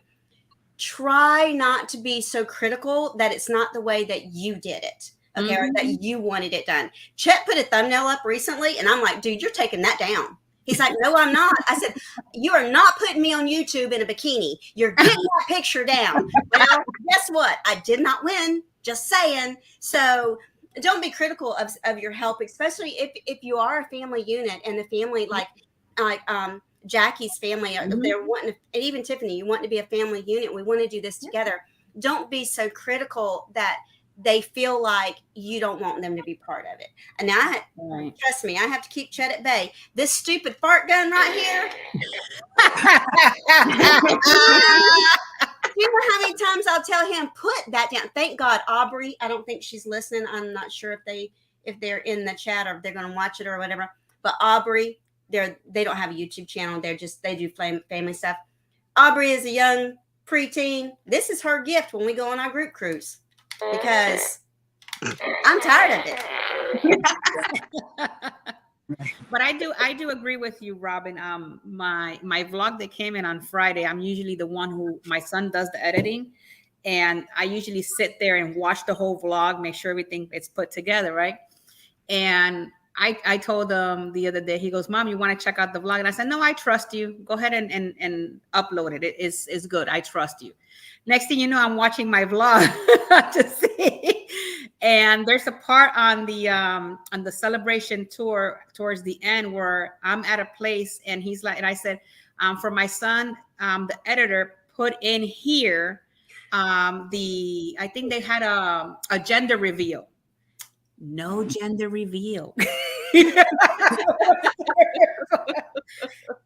try not to be so critical that it's not the way that you did it. Okay. Mm-hmm. Or that you wanted it done. Chet put a thumbnail up recently, and I'm like, dude, you're taking that down. He's like, no, I'm not. I said, you are not putting me on YouTube in a bikini. You're getting that picture down. Well, guess what? I did not win. Just saying. So don't be critical of your help, especially if you are a family unit, and the family like Jackie's family, they're wanting to, and even Tiffany, you want to be a family unit. We want to do this together. Don't be so critical that they feel like you don't want them to be part of it. And now, trust me, I have to keep Chet at bay. This stupid fart gun right here. You know how many times I'll tell him, put that down. Thank God, Aubrey, I don't think she's listening. I'm not sure if they're in the chat or if they're going to watch it or whatever. But Aubrey, they don't have a YouTube channel. They do family stuff. Aubrey is a young preteen. This is her gift when we go on our group cruise, because I'm tired of it. But I do agree with you, Robin. My vlog that came in on Friday, I'm usually the one who, my son does the editing, and I usually sit there and watch the whole vlog, make sure everything is put together, right? And I told him the other day, he goes, Mom, you want to check out the vlog? And I said, no, I trust you. Go ahead and upload it. It's good. I trust you. Next thing you know, I'm watching my vlog to see. And there's a part on the celebration tour towards the end where I'm at a place, and he's like, and I said, for my son, the editor put in here, I think they had a gender reveal. No gender reveal.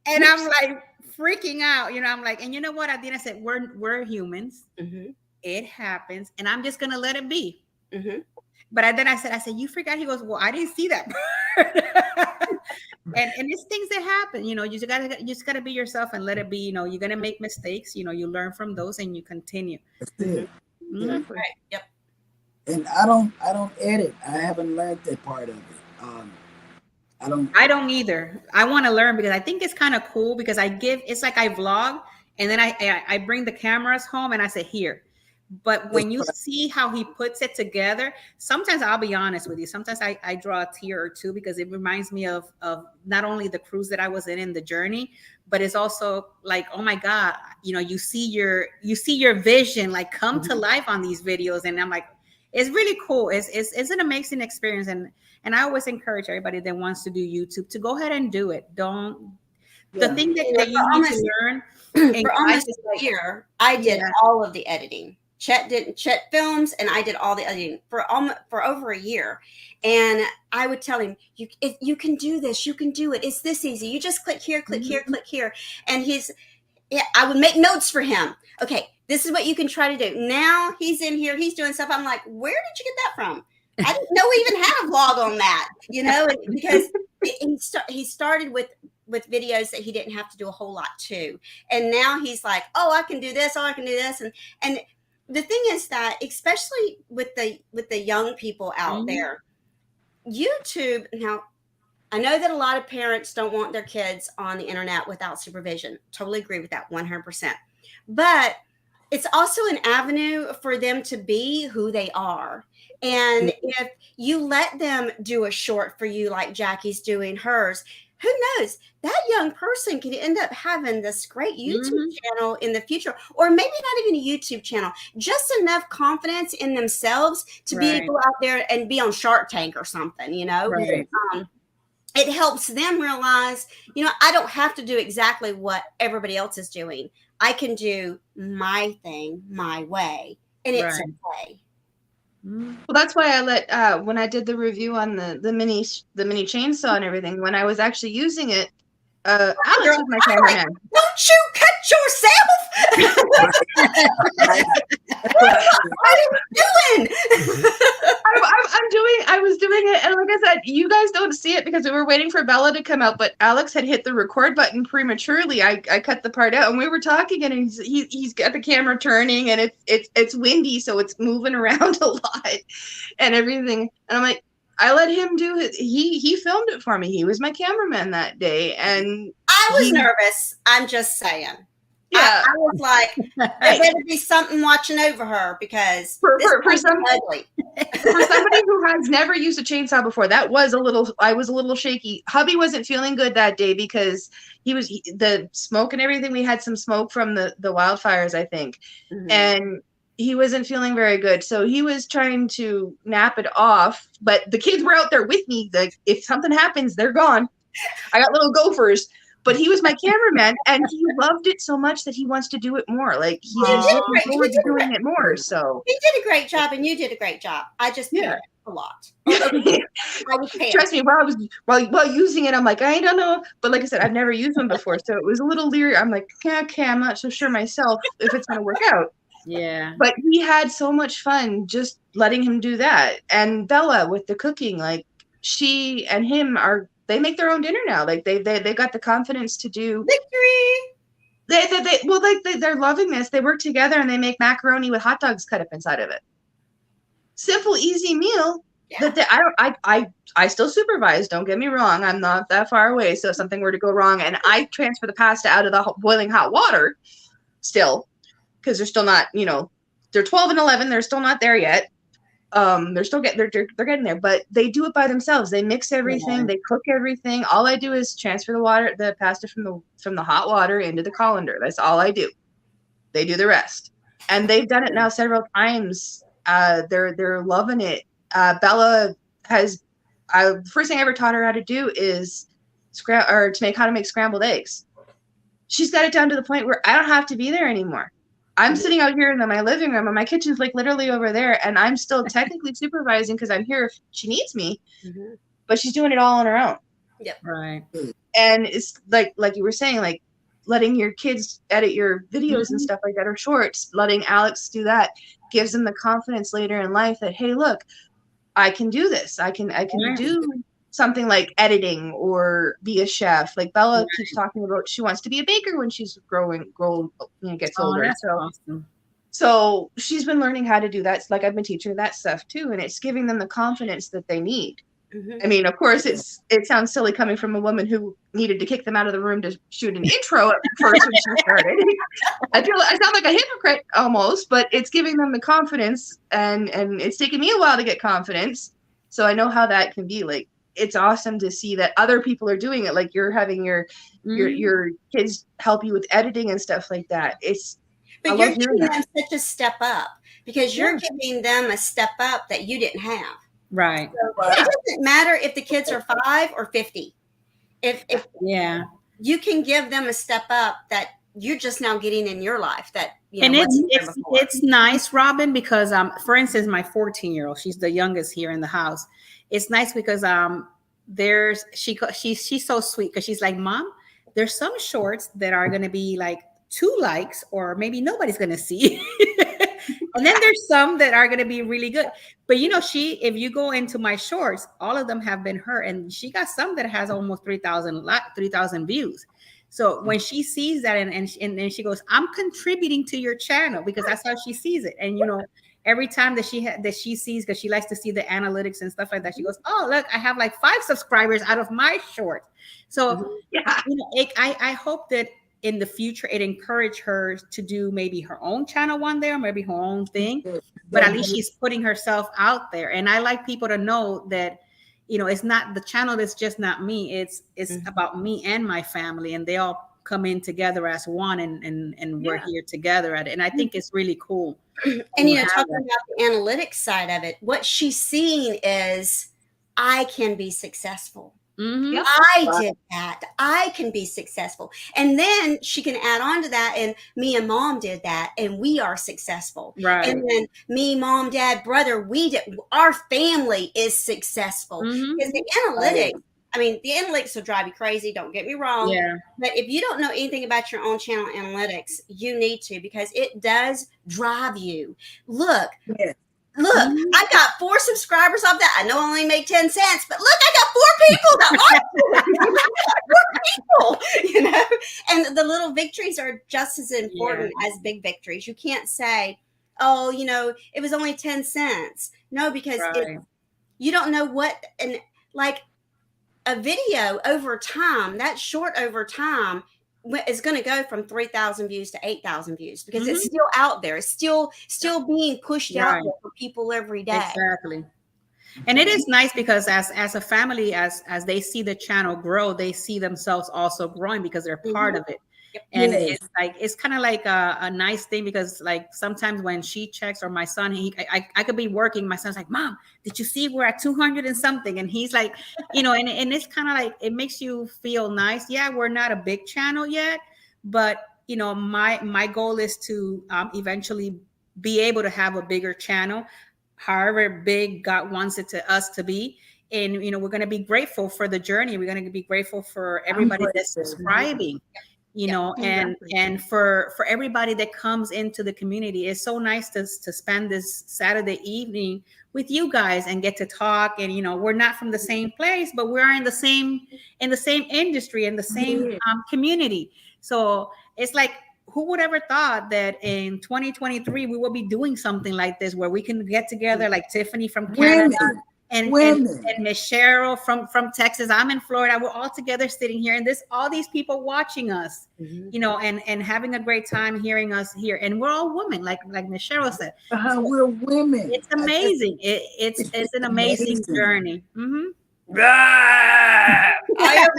And I'm like freaking out, I'm like, and you know what? At the end I said, we're humans. Mm-hmm. It happens, and I'm just gonna let it be. Mm-hmm. But then I said, you forgot. He goes, well, I didn't see that part. and it's things that happen. You just gotta be yourself and let it be. You're gonna make mistakes. You learn from those and you continue. That's it. Mhm. Right. Yep. And I don't edit. I haven't learned that part of it. I don't either. I want to learn because I think it's kind of cool because it's like I vlog and then I bring the cameras home and I say here. But when you see how he puts it together, sometimes I'll be honest with you. Sometimes I draw a tear or two because it reminds me of not only the cruise that I was in the journey, but it's also like, oh my God, you see your vision like come to life on these videos. And I'm like, it's really cool. It's an amazing experience. And I always encourage everybody that wants to do YouTube to go ahead and do it. The thing that you need to learn. For almost a year, I did all of the editing. Chet films, and I did all the editing for over a year. And I would tell him, you can do this, you can do it. It's this easy. You just click here, click here, click here. And I would make notes for him. Okay, this is what you can try to do. Now he's in here, he's doing stuff. I'm like, where did you get that from? I didn't know we even had a vlog on that, because he started with videos that he didn't have to do a whole lot to. And now he's like, oh, I can do this, I can do this. And the thing is that, especially with the young people out there, YouTube, now I know that a lot of parents don't want their kids on the internet without supervision. Totally agree with that 100%. But it's also an avenue for them to be who they are. And if you let them do a short for you, like Jackie's doing hers, who knows, that young person can end up having this great YouTube channel in the future, or maybe not even a YouTube channel, just enough confidence in themselves to be able to go out there and be on Shark Tank or something, Right. It helps them realize, I don't have to do exactly what everybody else is doing. I can do my thing my way, and it's okay. Well, that's why I let when I did the review on the mini chainsaw and everything, when I was actually using it, Alex was my cameraman. Don't you cut yourself? What are you doing? I was doing it, and like I said, you guys don't see it because we were waiting for Bella to come out, but Alex had hit the record button prematurely. I cut the part out, and we were talking, and he's got the camera turning, and it's windy, so it's moving around a lot and everything. And I'm like, I let him do it. He filmed it for me. He was my cameraman that day, and I was nervous. I'm just saying. Yeah, I was like, there better be something watching over her because for ugly. For somebody who has never used a chainsaw before, I was a little shaky. Hubby wasn't feeling good that day because the smoke and everything. We had some smoke from the wildfires, I think, and he wasn't feeling very good. So he was trying to nap it off, but the kids were out there with me. Like, if something happens, they're gone. I got little gophers. But he was my cameraman, and he loved it so much that he wants to do it more. Like, he's looking forward to doing it more. So he did a great job, and you did a great job. I just did a lot. Trust me, while using it, I'm like, I don't know. But like I said, I've never used one before, so it was a little leery. I'm like, okay, I'm not so sure myself if it's going to work out. Yeah. But he had so much fun just letting him do that. And Bella with the cooking, like, she and him they make their own dinner now. Like they got the confidence to do victory. They're loving this. They work together and they make macaroni with hot dogs cut up inside of it. Simple, easy meal. Yeah. I still supervise. Don't get me wrong. I'm not that far away. So if something were to go wrong, and I transfer the pasta out of the boiling hot water, still, because they're still not. They're 12 and 11. They're still not there yet. They're still they're getting there, but they do it by themselves. They mix everything, they cook everything. All I do is transfer the pasta from the hot water into the colander. That's all I do. They do the rest, and they've done it now several times. They're loving it. Bella has the first thing I ever taught her how to do is how to make scrambled eggs. She's got it down to the point where I don't have to be there anymore. I'm sitting out here in my living room, and my kitchen's like literally over there, and I'm still technically supervising because I'm here if she needs me, but she's doing it all on her own. Yep. Right. And it's like you were saying, like letting your kids edit your videos and stuff like that, or shorts, letting Alex do that gives them the confidence later in life that, hey, look, I can do this. I can do something like editing or be a chef. Like Bella keeps talking about she wants to be a baker when she's gets Oh, older. that's So awesome. so she's been learning how to do that. Like I've been teaching her that stuff too, and it's giving them the confidence that they need. I mean, of course, it sounds silly coming from a woman who needed to kick them out of the room to shoot an intro at first when she started. I sound like a hypocrite almost, but it's giving them the confidence, and it's taken me a while to get confidence. So I know how that can be. Like, it's awesome to see that other people are doing it. Like you're having your kids help you with editing and stuff like that. But you're giving them such a step up because you're giving them a step up that you didn't have. Right. So it doesn't matter if the kids are 5 or 50. If you can give them a step up that you're just now getting in your life that and it's nice, Robin, because for instance, my 14-year-old, she's the youngest here in the house. It's nice because she's so sweet because she's like, Mom, there's some shorts that are going to be like 2 likes or maybe nobody's going to see. And then there's some that are going to be really good. But if you go into my shorts, all of them have been her, and she got some that has almost 3,000 views. So when she sees that and then she goes, I'm contributing to your channel, because that's how she sees it. And every time that she sees, because she likes to see the analytics and stuff like that, she goes, oh, look, I have like 5 subscribers out of my shorts. So I hope that in the future it encouraged her to do maybe her own channel one day or maybe her own thing, but at least she's putting herself out there. And I like people to know that it's not the channel, that's just not me, it's about me and my family, and they all come in together as one, and we're here together at it. And I think it's really cool. And talking about the analytics side of it, what she's seeing is I can be successful. Mm-hmm. I did that. I can be successful. And then she can add on to that. And me and Mom did that. And we are successful. Right. And then me, Mom, Dad, brother, our family is successful. Because the analytics, the analytics will drive you crazy. Don't get me wrong. Yeah. But if you don't know anything about your own channel analytics, you need to, because it does drive you. Look. Yeah. Look, I got 4 subscribers off that. I know I only made 10 cents, but look, I got 4 people that like 4 people, and the little victories are just as important as big victories. You can't say, oh, it was only 10 cents. No, because you don't know what, and like a video over time, that short over time is going to go from 3,000 views to 8,000 views, because it's still out there. It's still being pushed out there for people every day. Exactly. And it is nice because as a family, as they see the channel grow, they see themselves also growing because they're part of it. And it's kind of like a nice thing, because like sometimes when she checks, or my son, I could be working, my son's like, Mom, did you see we're at 200 and something? And he's like, and it's kind of like, it makes you feel nice. Yeah, we're not a big channel yet, but my goal is to eventually be able to have a bigger channel, however big God wants us to be. And we're going to be grateful for the journey. We're going to be grateful for everybody that's subscribing. And for everybody that comes into the community. It's so nice to spend this Saturday evening with you guys and get to talk. And we're not from the same place, but we're in the same industry, in the same community. So it's like, who would ever thought that in 2023 we will be doing something like this, where we can get together, like Tiffany from Canada, and Miss Cheryl from Texas. I'm in Florida. We're all together sitting here, and all these people watching us, and having a great time hearing us here. And we're all women, like Miss Cheryl said. So we're women. It's amazing. It's an amazing journey. Mm-hmm. I am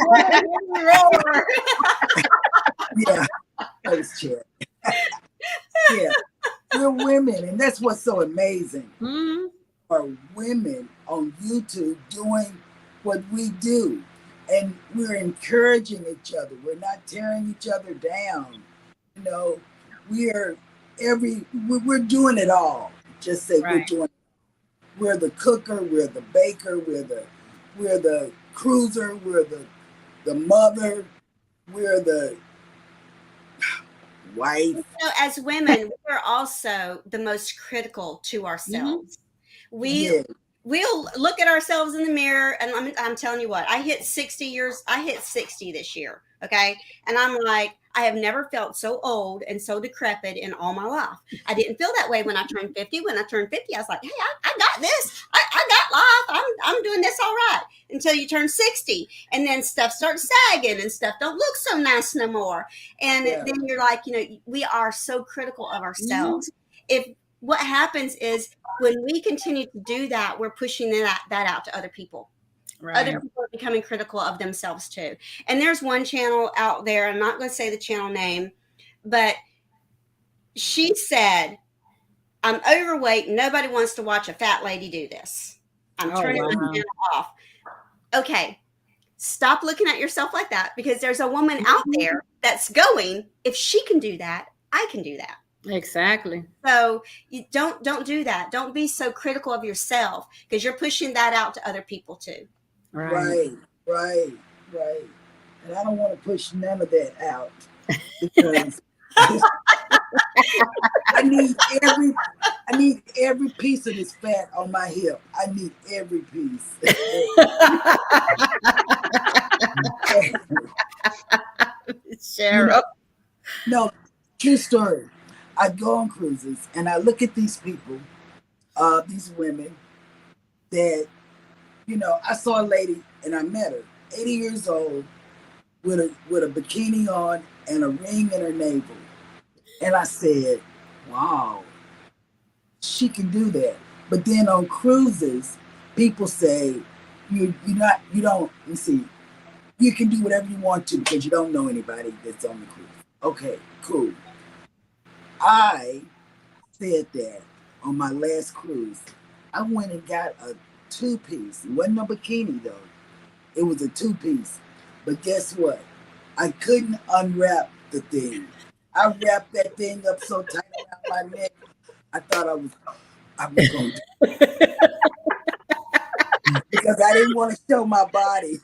Yeah, that was Chad. Yeah, we're women, and that's what's so amazing. Mm-hmm. Are women on YouTube doing what we do, and we're encouraging each other. We're not tearing each other down. We're doing it all. Just say we're doing it. We're the cooker, we're the baker, we're the cruiser, we're the mother, we're the wife. As women, we're also the most critical to ourselves. we'll look at ourselves in the mirror, and I'm telling you what, I hit 60 this year. Okay. And I'm like, I have never felt so old and so decrepit in all my life. I didn't feel that way when I turned 50. When I turned 50, I was like, hey, I got this. I got life. I'm doing this all right, until you turn 60. And then stuff starts sagging and stuff don't look so nice no more. And then you're like, we are so critical of ourselves. If what happens is when we continue to do that, we're pushing that out to other people. Right. Other people are becoming critical of themselves too. And there's one channel out there, I'm not going to say the channel name, but she said, I'm overweight. Nobody wants to watch a fat lady do this. I'm turning my channel off. Okay. Stop looking at yourself like that, because there's a woman out there that's going, if she can do that, I can do that. Exactly. So you don't do that. Don't be so critical of yourself, because you're pushing that out to other people too. Right. And I don't want to push none of that out, because I need every piece of this fat on my hip. I need every piece. Cheryl. No, true story. I go on cruises and I look at these people, these women that, I saw a lady and I met her, 80 years old, with a bikini on and a ring in her navel. And I said, wow, she can do that. But then on cruises, people say, you can do whatever you want to because you don't know anybody that's on the cruise. Okay, cool. I said that on my last cruise. I went and got a 2-piece. It wasn't a bikini though. It was a 2-piece. But guess what? I couldn't unwrap the thing. I wrapped that thing up so tight around my neck. I thought I was going to. Because I didn't want to show my body.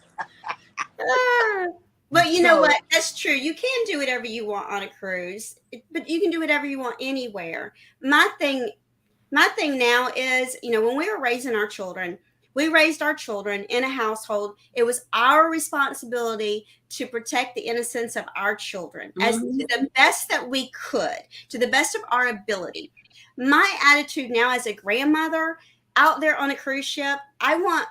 But you know what? That's true. You can do whatever you want on a cruise, but you can do whatever you want anywhere. My thing now is, when we were raising our children, we raised our children in a household. It was our responsibility to protect the innocence of our children as to the best that we could, to the best of our ability. My attitude now as a grandmother out there on a cruise ship, I want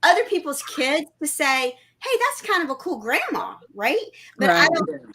other people's kids to say, hey, that's kind of a cool grandma, right? But right.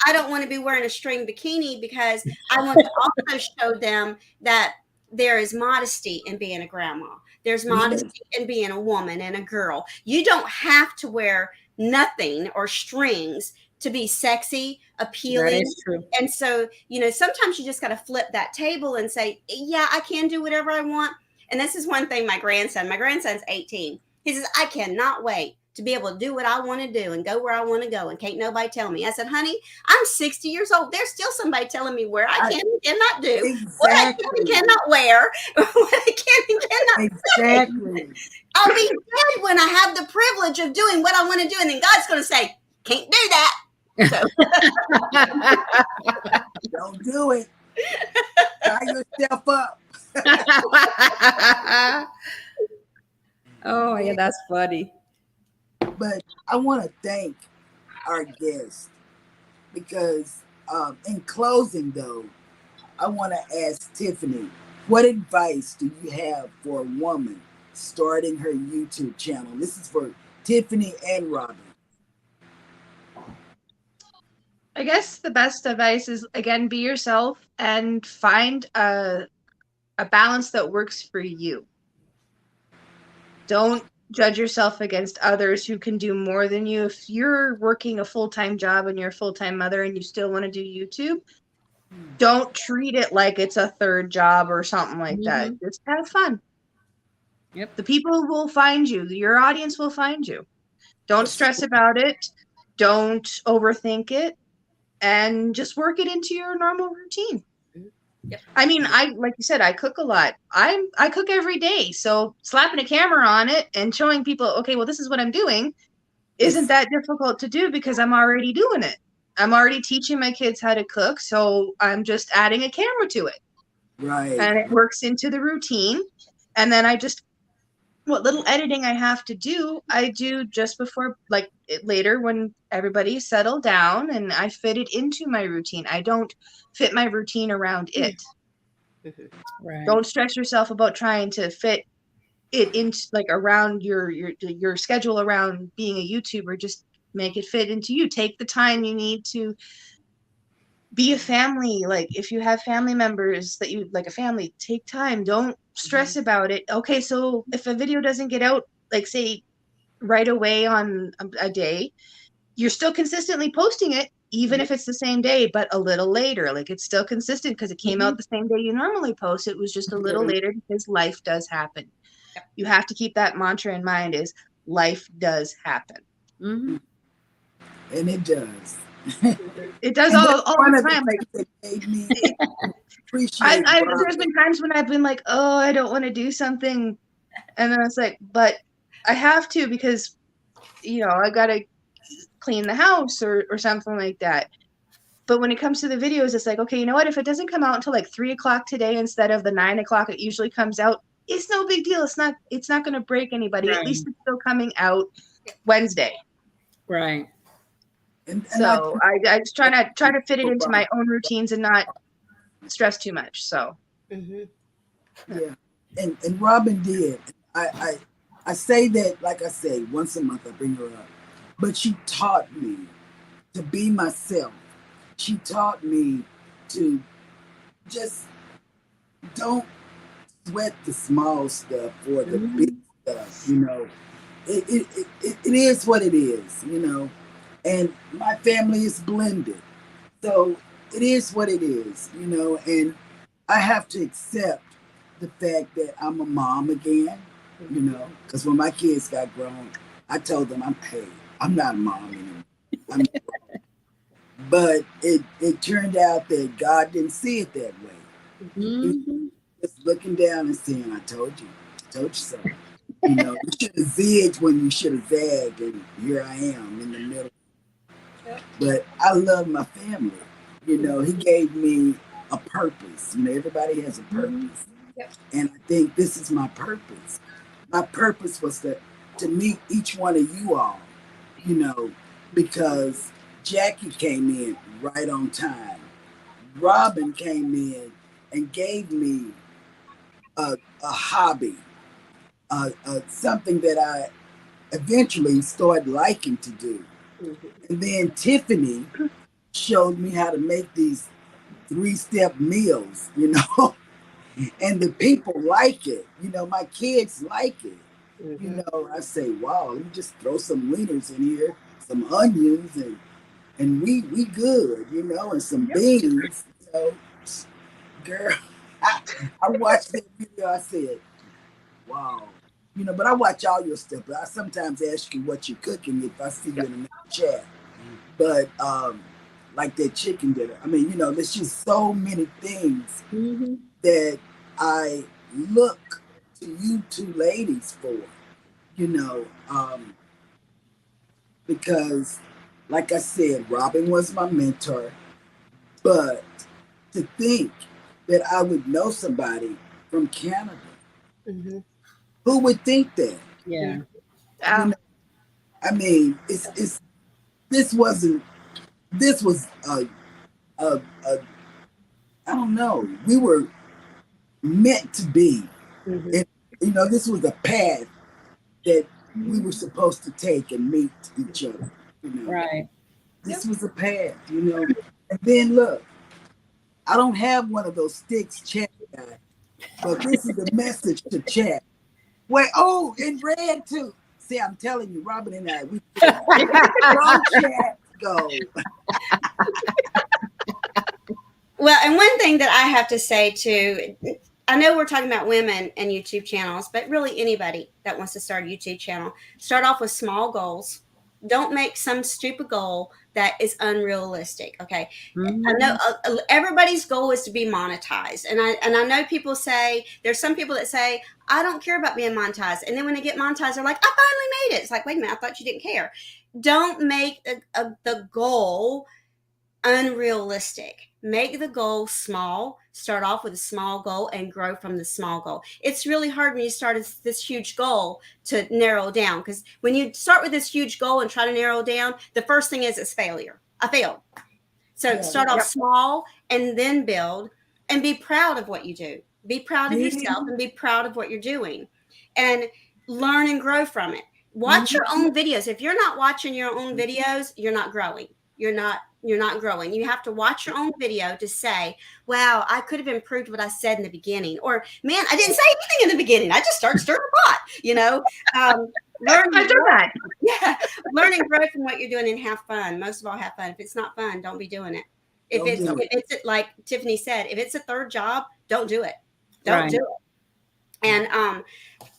I don't want to be wearing a string bikini, because I want to also show them that there is modesty in being a grandma. There's modesty in being a woman and a girl. You don't have to wear nothing or strings to be sexy, appealing. That is true. And so, sometimes you just got to flip that table and say, yeah, I can do whatever I want. And this is one thing my grandson's 18. He says, I cannot wait to be able to do what I want to do and go where I want to go, and can't nobody tell me. I said, honey, I'm 60 years old. There's still somebody telling me where I can and cannot do, exactly. What I can and cannot wear, what I can and cannot exactly. say. I'll be dead when I have the privilege of doing what I want to do, and then God's going to say, can't do that. So. Don't do it. Tie yourself up. Oh, yeah, that's funny. But I want to thank our guest, because in closing, though, I want to ask Tiffany, what advice do you have for a woman starting her YouTube channel? This is for Tiffany and Robin. I guess the best advice is, again, be yourself and find a balance that works for you. Don't judge yourself against others who can do more than you. If you're working a full-time job and you're a full-time mother and you still want to do YouTube, don't treat it like it's a third job or something like that. Just have fun. Yep. The people will find you. Your audience will find you. Don't stress about it. Don't overthink it. And just work it into your normal routine. Yep. I mean, like you said, I cook a lot. I cook every day. So slapping a camera on it and showing people, okay, well, this is what I'm doing, isn't that difficult to do, because I'm already doing it. I'm already teaching my kids how to cook. So I'm just adding a camera to it. Right. And it works into the routine. And then I just what little editing I have to do, I do just before, like later when everybody's settled down, and I fit it into my routine. I don't fit my routine around it. Right. Don't stress yourself about trying to fit it into like around your schedule around being a YouTuber. Just make it fit into you. Take the time you need to be a family. Like if you have family members that you like a family, take time. Don't stress about it. Okay, so if a video doesn't get out, like say right away on a day, you're still consistently posting it, even if it's the same day, but a little later. Like it's still consistent because it came out the same day you normally post. It was just a little later because life does happen. You have to keep that mantra in mind: is life does happen. Mhm. And it does. It does And all that's one the of time. Like things that made me appreciate there's been times when I've been like, oh, I don't want to do something, and then it's like, but I have to because I gotta clean the house or something like that. But when it comes to the videos, it's like, okay, you know what? If it doesn't come out until like 3 o'clock today instead of the 9 o'clock it usually comes out, it's no big deal. It's not going to break anybody. Right. At least it's still coming out Wednesday. Right. and So I just try to fit it into my own routines and not stress too much. So yeah, and Robin did. I say that, like I say, once a month I bring her up, but she taught me to be myself. She taught me to just don't sweat the small stuff or the big stuff. It is what it is. And my family is blended, so it is what it is. And I have to accept the fact that I'm a mom again. Because when my kids got grown, I told them, I'm not a mom anymore. I'm but it turned out that God didn't see it that way. Mhm. Just looking down and saying, I told you so. You should have zigged when you should have zagged, and here I am in the middle. But I love my family. He gave me a purpose. Everybody has a purpose. And I think this is my purpose. My purpose was to meet each one of you all, because Jackie came in right on time. Robin came in and gave me a hobby, something that I eventually started liking to do. And then Tiffany showed me how to make these 3-step meals, and the people like it. My kids like it. I say, wow, let me just throw some wieners in here, some onions, and we good, and some beans, girl. I watched that video. I said, wow, but I watch all your stuff. But I sometimes ask you what you're cooking if I see you in the chat. But like that chicken dinner. There's just so many things that I look to you two ladies for, because, like I said, Robin was my mentor, but to think that I would know somebody from Canada, who would think that? Yeah. It's this was a I don't know. We were meant to be. And, this was a path that we were supposed to take and meet each other. Right. This was a path, And then look, I don't have one of those sticks, chat guy, but this is a message to chat. Wait, in red too. See, I'm telling you, Robin and I, we go chat, go. Well, and one thing that I have to say too, I know we're talking about women and YouTube channels, but really anybody that wants to start a YouTube channel, start off with small goals. Don't make some stupid goal that is unrealistic. Okay. I know everybody's goal is to be monetized. And I know people say, there's some people that say, I don't care about being monetized. And then when they get monetized, they're like, I finally made it. It's like, wait a minute, I thought you didn't care. Don't make the goal unrealistic. Make the goal small. Start off with a small goal and grow from the small goal. It's really hard when you start this huge goal to narrow down, because when you start with this huge goal and try to narrow down, the first thing is failure. I failed. So start off small and then build, and be proud of what you do. Be proud of yourself and be proud of what you're doing, and learn and grow from it. Watch your own videos. If you're not watching your own videos, you're not growing. You're not growing. You have to watch your own video to say, wow, I could have improved what I said in the beginning. Or, man, I didn't say anything in the beginning. I just started stirring the pot, Learn I've done that. Yeah. Learn and grow from what you're doing and have fun. Most of all, have fun. If it's not fun, don't be doing it. If it's like Tiffany said, if it's a third job, don't do it. Don't do it. And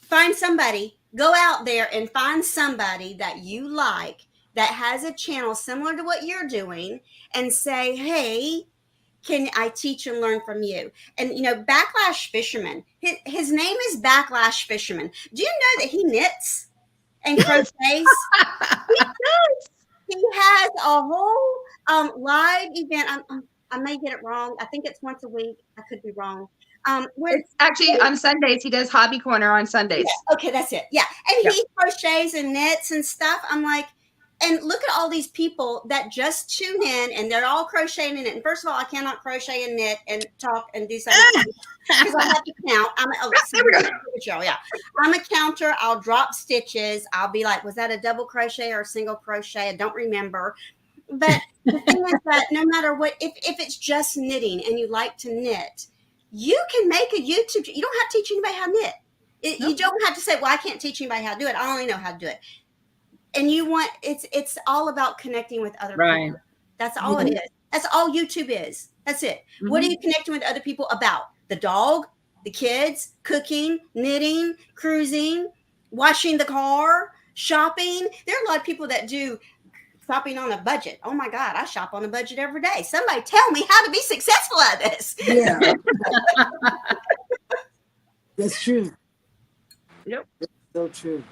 find somebody, go out there and find somebody that you like that has a channel similar to what you're doing, and say, hey, can I teach and learn from you? And, Backlash Fisherman, his name is Backlash Fisherman. Do you know that he knits and crochets? He does. He has a whole live event. I may get it wrong. I think it's once a week. I could be wrong. It's actually on Sundays. He does Hobby Corner on Sundays. Yeah, okay, that's it. Yeah. And he crochets and knits and stuff. I'm like, and look at all these people that just tune in and they're all crocheting and knit. And first of all, I cannot crochet and knit and talk and do something because I have to count. I'm a counter. I'll drop stitches. I'll be like, was that a double crochet or a single crochet? I don't remember. But the thing is that no matter what, if it's just knitting and you like to knit, you can make a YouTube. You don't have to teach anybody how to knit. You don't have to say, well, I can't teach anybody how to do it. I only know how to do it. And it's all about connecting with other people. That's all it is. That's all YouTube is. That's it. Mm-hmm. What are you connecting with other people about? The dog, the kids, cooking, knitting, cruising, washing the car, shopping. There are a lot of people that do shopping on a budget. Oh my God, I shop on a budget every day. Somebody tell me how to be successful at this. Yeah. That's true. Yep. That's so true.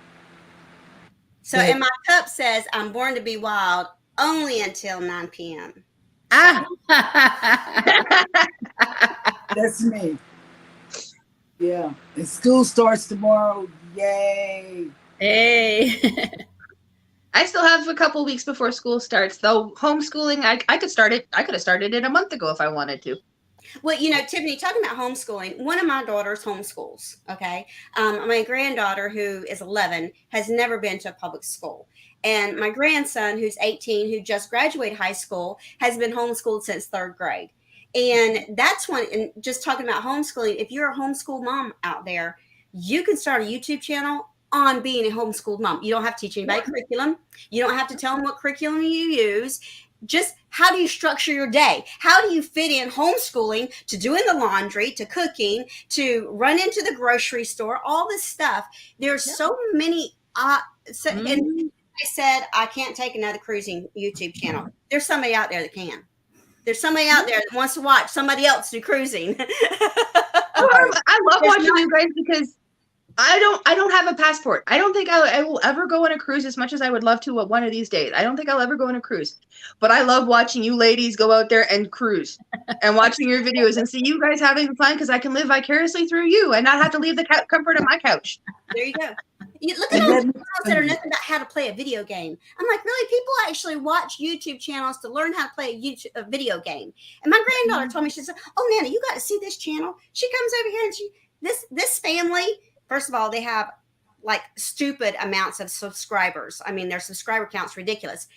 So, and my cup says, I'm born to be wild only until 9 p.m. That's me. Yeah. And school starts tomorrow. Yay. Hey. I still have a couple weeks before school starts, though. Homeschooling, I could start it. I could have started it a month ago if I wanted to. Well, Tiffany, talking about homeschooling, one of my daughters homeschools, okay? My granddaughter, who is 11, has never been to a public school. And my grandson, who's 18, who just graduated high school, has been homeschooled since 3rd grade. And that's one, and just talking about homeschooling, if you're a homeschool mom out there, you can start a YouTube channel on being a homeschooled mom. You don't have to teach anybody curriculum. You don't have to tell them what curriculum you use. Just how do you structure your day? How do you fit in homeschooling to doing the laundry, to cooking, to run into the grocery store, all this stuff. There's so many. And I said, I can't take another cruising YouTube channel. There's somebody out there that can. There's somebody out there that wants to watch somebody else do cruising. I love watching you guys because I don't have a passport. I don't think I will ever go on a cruise as much as I would love to one of these days. I don't think I'll ever go on a cruise. But I love watching you ladies go out there and cruise and watching your videos and see you guys having fun because I can live vicariously through you and not have to leave the comfort of my couch. There you go. You look at all the channels that are nothing about how to play a video game. I'm like, really? People actually watch YouTube channels to learn how to play a video game. And my granddaughter told me, she said, oh, Nana, you got to see this channel. She comes over here and this family, first of all, they have like stupid amounts of subscribers. I mean, their subscriber count's ridiculous.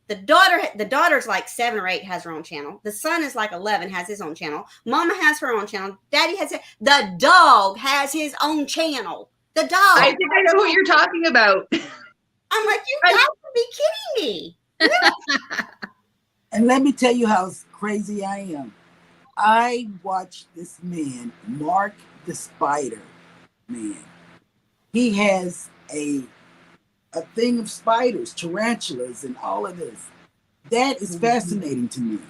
The daughter's like 7 or 8, has her own channel. The son is like 11, has his own channel. Mama has her own channel. Daddy has the dog has his own channel. The dog. I think I know who you're talking about. I'm like, you got to be kidding me. And let me tell you how crazy I am. I watched this man, Mark the Spider Man. He has a thing of spiders, tarantulas, and all of this. That is fascinating to me.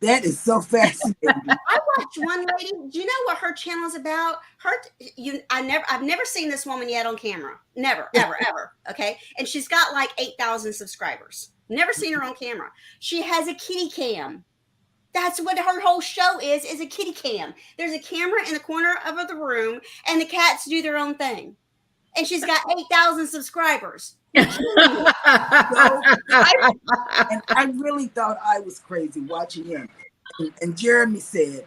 That is so fascinating. I watched one lady. Do you know what her channel is about? I've never seen this woman yet on camera. Never, ever, ever. Okay, and she's got like 8,000 subscribers. Never seen her on camera. She has a kitty cam. That's what her whole show is a kitty cam. There's a camera in the corner of the room, and the cats do their own thing. And she's got 8,000 subscribers. And I really thought I was crazy watching him. And Jeremy said,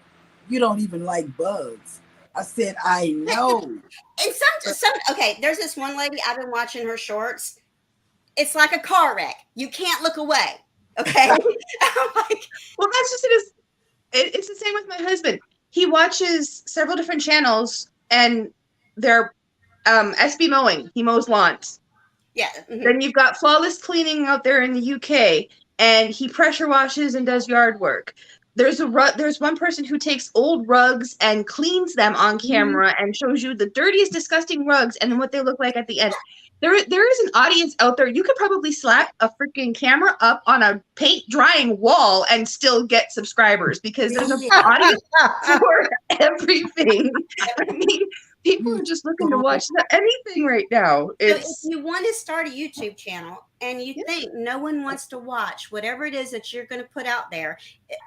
"You don't even like bugs." I said, "I know." And some okay, there's this one lady, I've been watching her shorts. It's like a car wreck. You can't look away. Okay. I'm like, well, that's just it's the same with my husband. He watches several different channels, and they're SB mowing. He mows lawns. yeah. Mhm. Then you've got Flawless Cleaning out there in the UK, and he pressure washes and does yard work. There's one person who takes old rugs and cleans them on camera and shows you the dirtiest, disgusting rugs and then what they look like at the end. There is an audience out there. You could probably slap a freaking camera up on a paint drying wall and still get subscribers, because there's an audience for everything. I mean, people are just looking to watch anything right now. So if It's you want to start a YouTube channel and you think no one wants to watch whatever it is that you're going to put out there,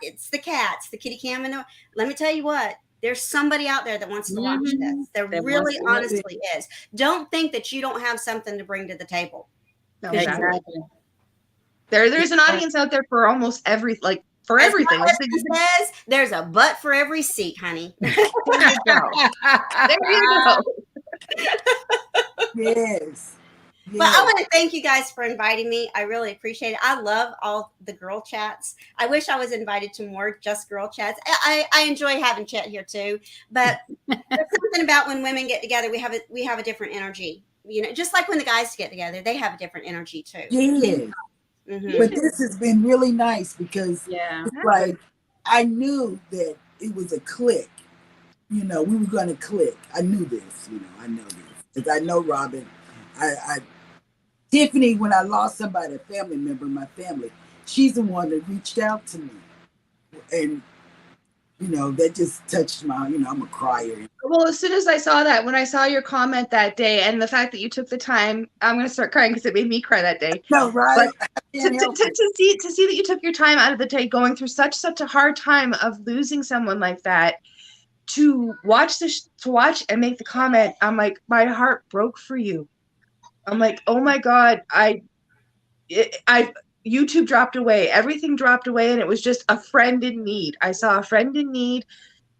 it's the cats, the kitty cam, and let me tell you what, there's somebody out there that wants to watch this. There That really wants to honestly is. Don't think that you don't have something to bring to the table. no, Exactly. there's an audience out there for almost everything. As my husband says, there's a butt for every seat, honey. There you go. There you go. Yes. But I want to thank you guys for inviting me. I really appreciate it. I love all the girl chats. I wish I was invited to more just girl chats. I enjoy having chat here too. But there's something about when women get together, we have a different energy. You know, just like when the guys get together, they have a different energy too. Yes. Mhm. But this has been really nice because Yeah. it's like I knew that it was a click. You know, we were going to click. I knew this. You know, I know this because I know Robin. Tiffany, when I lost somebody, a family member in my family, she's the one that reached out to me, and you know that just touched my. You know, I'm a crier. Well, as soon as I saw that, when I saw your comment that day, and the fact that you took the time, I'm going to start crying because it made me cry that day. No, right? To see that you took your time out of the day, going through such a hard time of losing someone like that, to watch and make the comment, I'm like, my heart broke for you. I'm like, oh my God, YouTube dropped away, everything dropped away, and it was just a friend in need. I saw a friend in need,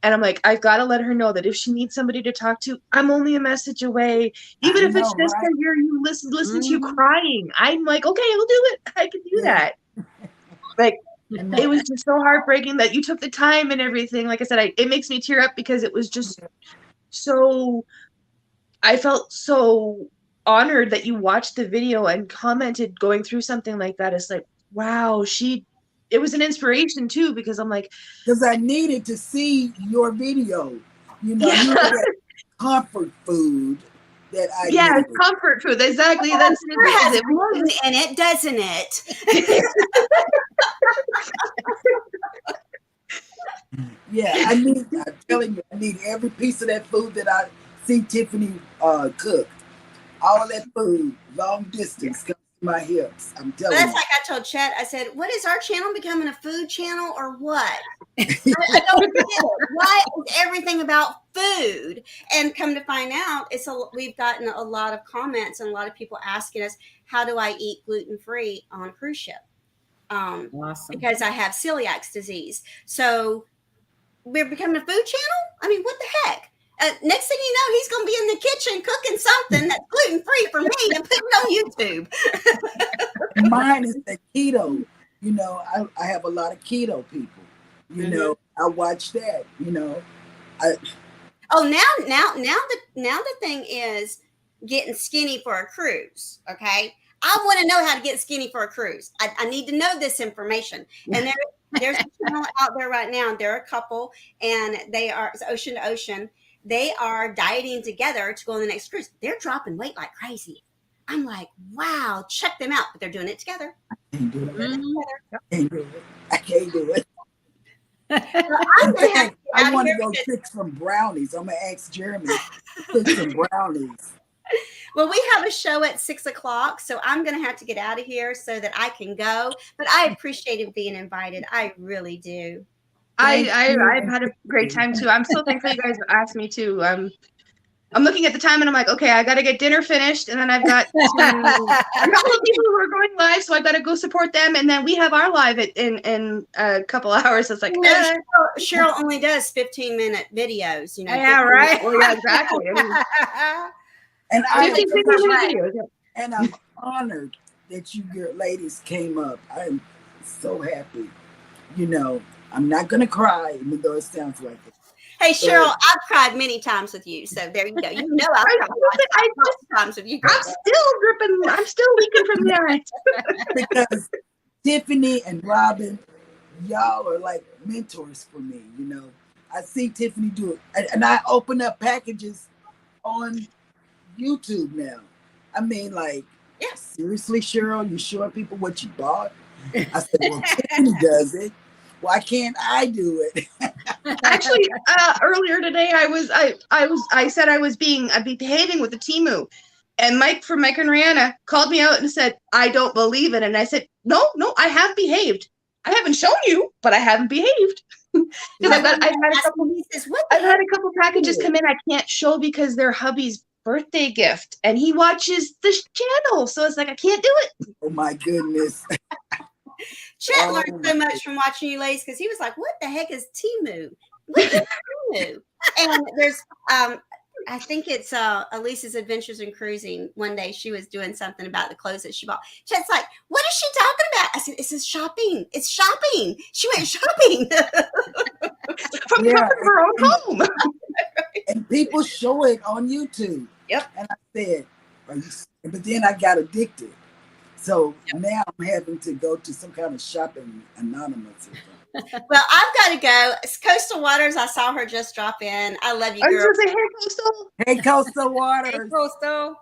and I'm like, I've got to let her know that if she needs somebody to talk to, I'm only a message away. Even if it's just to hear you listen to you crying, I'm like, okay, I'll do it. I can do that. Like, it was just so heartbreaking that you took the time and everything. Like I said, it makes me tear up because it was just so. I felt so honored that you watched the video and commented going through something like that. It's like, wow, it was an inspiration too, because I'm like, because I needed to see your video. You know, you had that comfort food that I needed. Comfort food, exactly. That's It has gluten in it, doesn't it? Yeah, I'm telling you, I need every piece of that food that I see Tiffany cook. All that food, long distance, comes to my hips. I'm telling That's you. like I told Chet, I said, what is our channel becoming, a food channel or what? I don't get it. Why is everything about food? And come to find out, we've gotten a lot of comments and a lot of people asking us, how do I eat gluten-free on a cruise ship? Awesome. Because I have celiac disease. So we're becoming a food channel? I mean, what the heck? Next thing you know, he's going to be in the kitchen cooking something that's gluten-free for me and put it on YouTube. Mine is the keto. You know, I have a lot of keto people. You know, I watch that. You know, now the thing is getting skinny for a cruise. Okay, I want to know how to get skinny for a cruise. I need to know this information. And there's a channel out there right now. They're a couple, and it's Ocean to Ocean. They are dieting together to go on the next cruise. They're dropping weight like crazy. I'm like, wow, check them out. But they're doing it together. I can't do it. I can't do it. I want to go fix some brownies. I'm gonna ask Jeremy to cook some brownies. Well, we have a show at 6 o'clock, so I'm going to have to get out of here so that I can go. But I appreciated being invited. I really do. I've had a great time too. I'm so thankful you guys asked me to. I'm looking at the time and I'm like, okay, I got to get dinner finished, and then I've got a couple of people who are going live, so I got to go support them, and then we have our live in a couple hours. So it's like, Cheryl only does 15-minute videos, you know. Yeah, right. well, yeah, exactly. I mean, And 15 minute videos. Yeah. and I'm honored that you ladies came up. I'm so happy. You know, I'm not gonna cry, even though it sounds like it. Hey, Cheryl, I've cried many times with you, so there you go. You know I've cried lots of times with you. I'm still dripping. I'm still leaking from the eyes. Because Tiffany and Robin, y'all are like mentors for me. You know, I see Tiffany do it, and I open up packages on YouTube now. I mean, like, Yes. seriously, Cheryl, you showing people what you bought? I said, well, Tiffany does it. Why can't I do it? Actually, earlier today, I said I'd be behaving with the Temu, and Mike from Mike and Rihanna called me out and said, I don't believe it. And I said, no, I have behaved. I haven't shown you, but I haven't behaved. Because I've had a couple packages come in I can't show because they're hubby's birthday gift, and he watches this channel, so it's like I can't do it. Oh my goodness. Chet learned so much from watching you ladies because he was like, what the heck is Temu? What is Temu? And there's I think it's Elise's Adventures in Cruising. One day she was doing something about the clothes that she bought. Chet's like, what is she talking about? I said, it's just shopping. It's shopping. She went shopping. From the comfort of her own home. And people show it on YouTube. Yep. And I said, but then I got addicted. So now I'm having to go to some kind of shopping anonymous or something. Well, I've got to go. It's Coastal Waters. I saw her just drop in. I love you, I was girl. going to say, hey, Coastal. Hey, Coastal Hey, Waters. Coastal.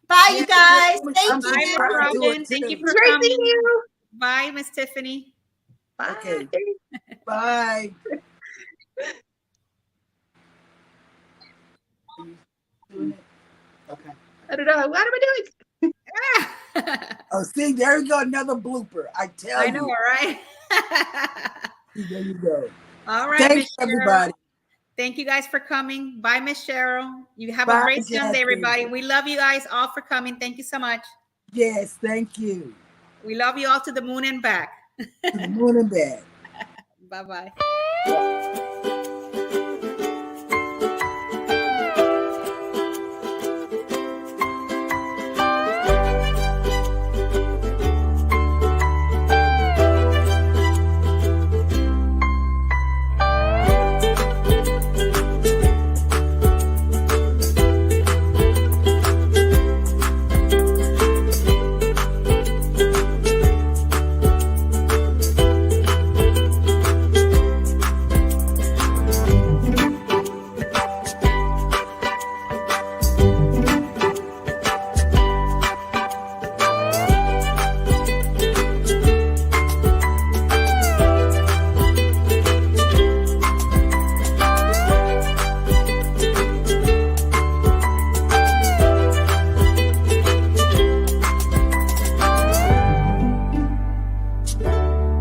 Bye, you guys. I'm Thank Bye, you. Robin. Thank you It's for great coming. seeing you. Bye, Miss Tiffany. Bye. Okay. Bye. Okay. I don't know. What am I doing? Oh, see, there you go. Another blooper. I tell I you. know, right? There you go. All right, Thanks, Miss Cheryl. everybody. Thank you guys for coming. Bye, Miss Cheryl. You have Bye, a great Jackie. Sunday, everybody. We love you guys all for coming. Thank you so much. Yes, thank you. We love you all to the moon and back. To the moon and back. Bye-bye.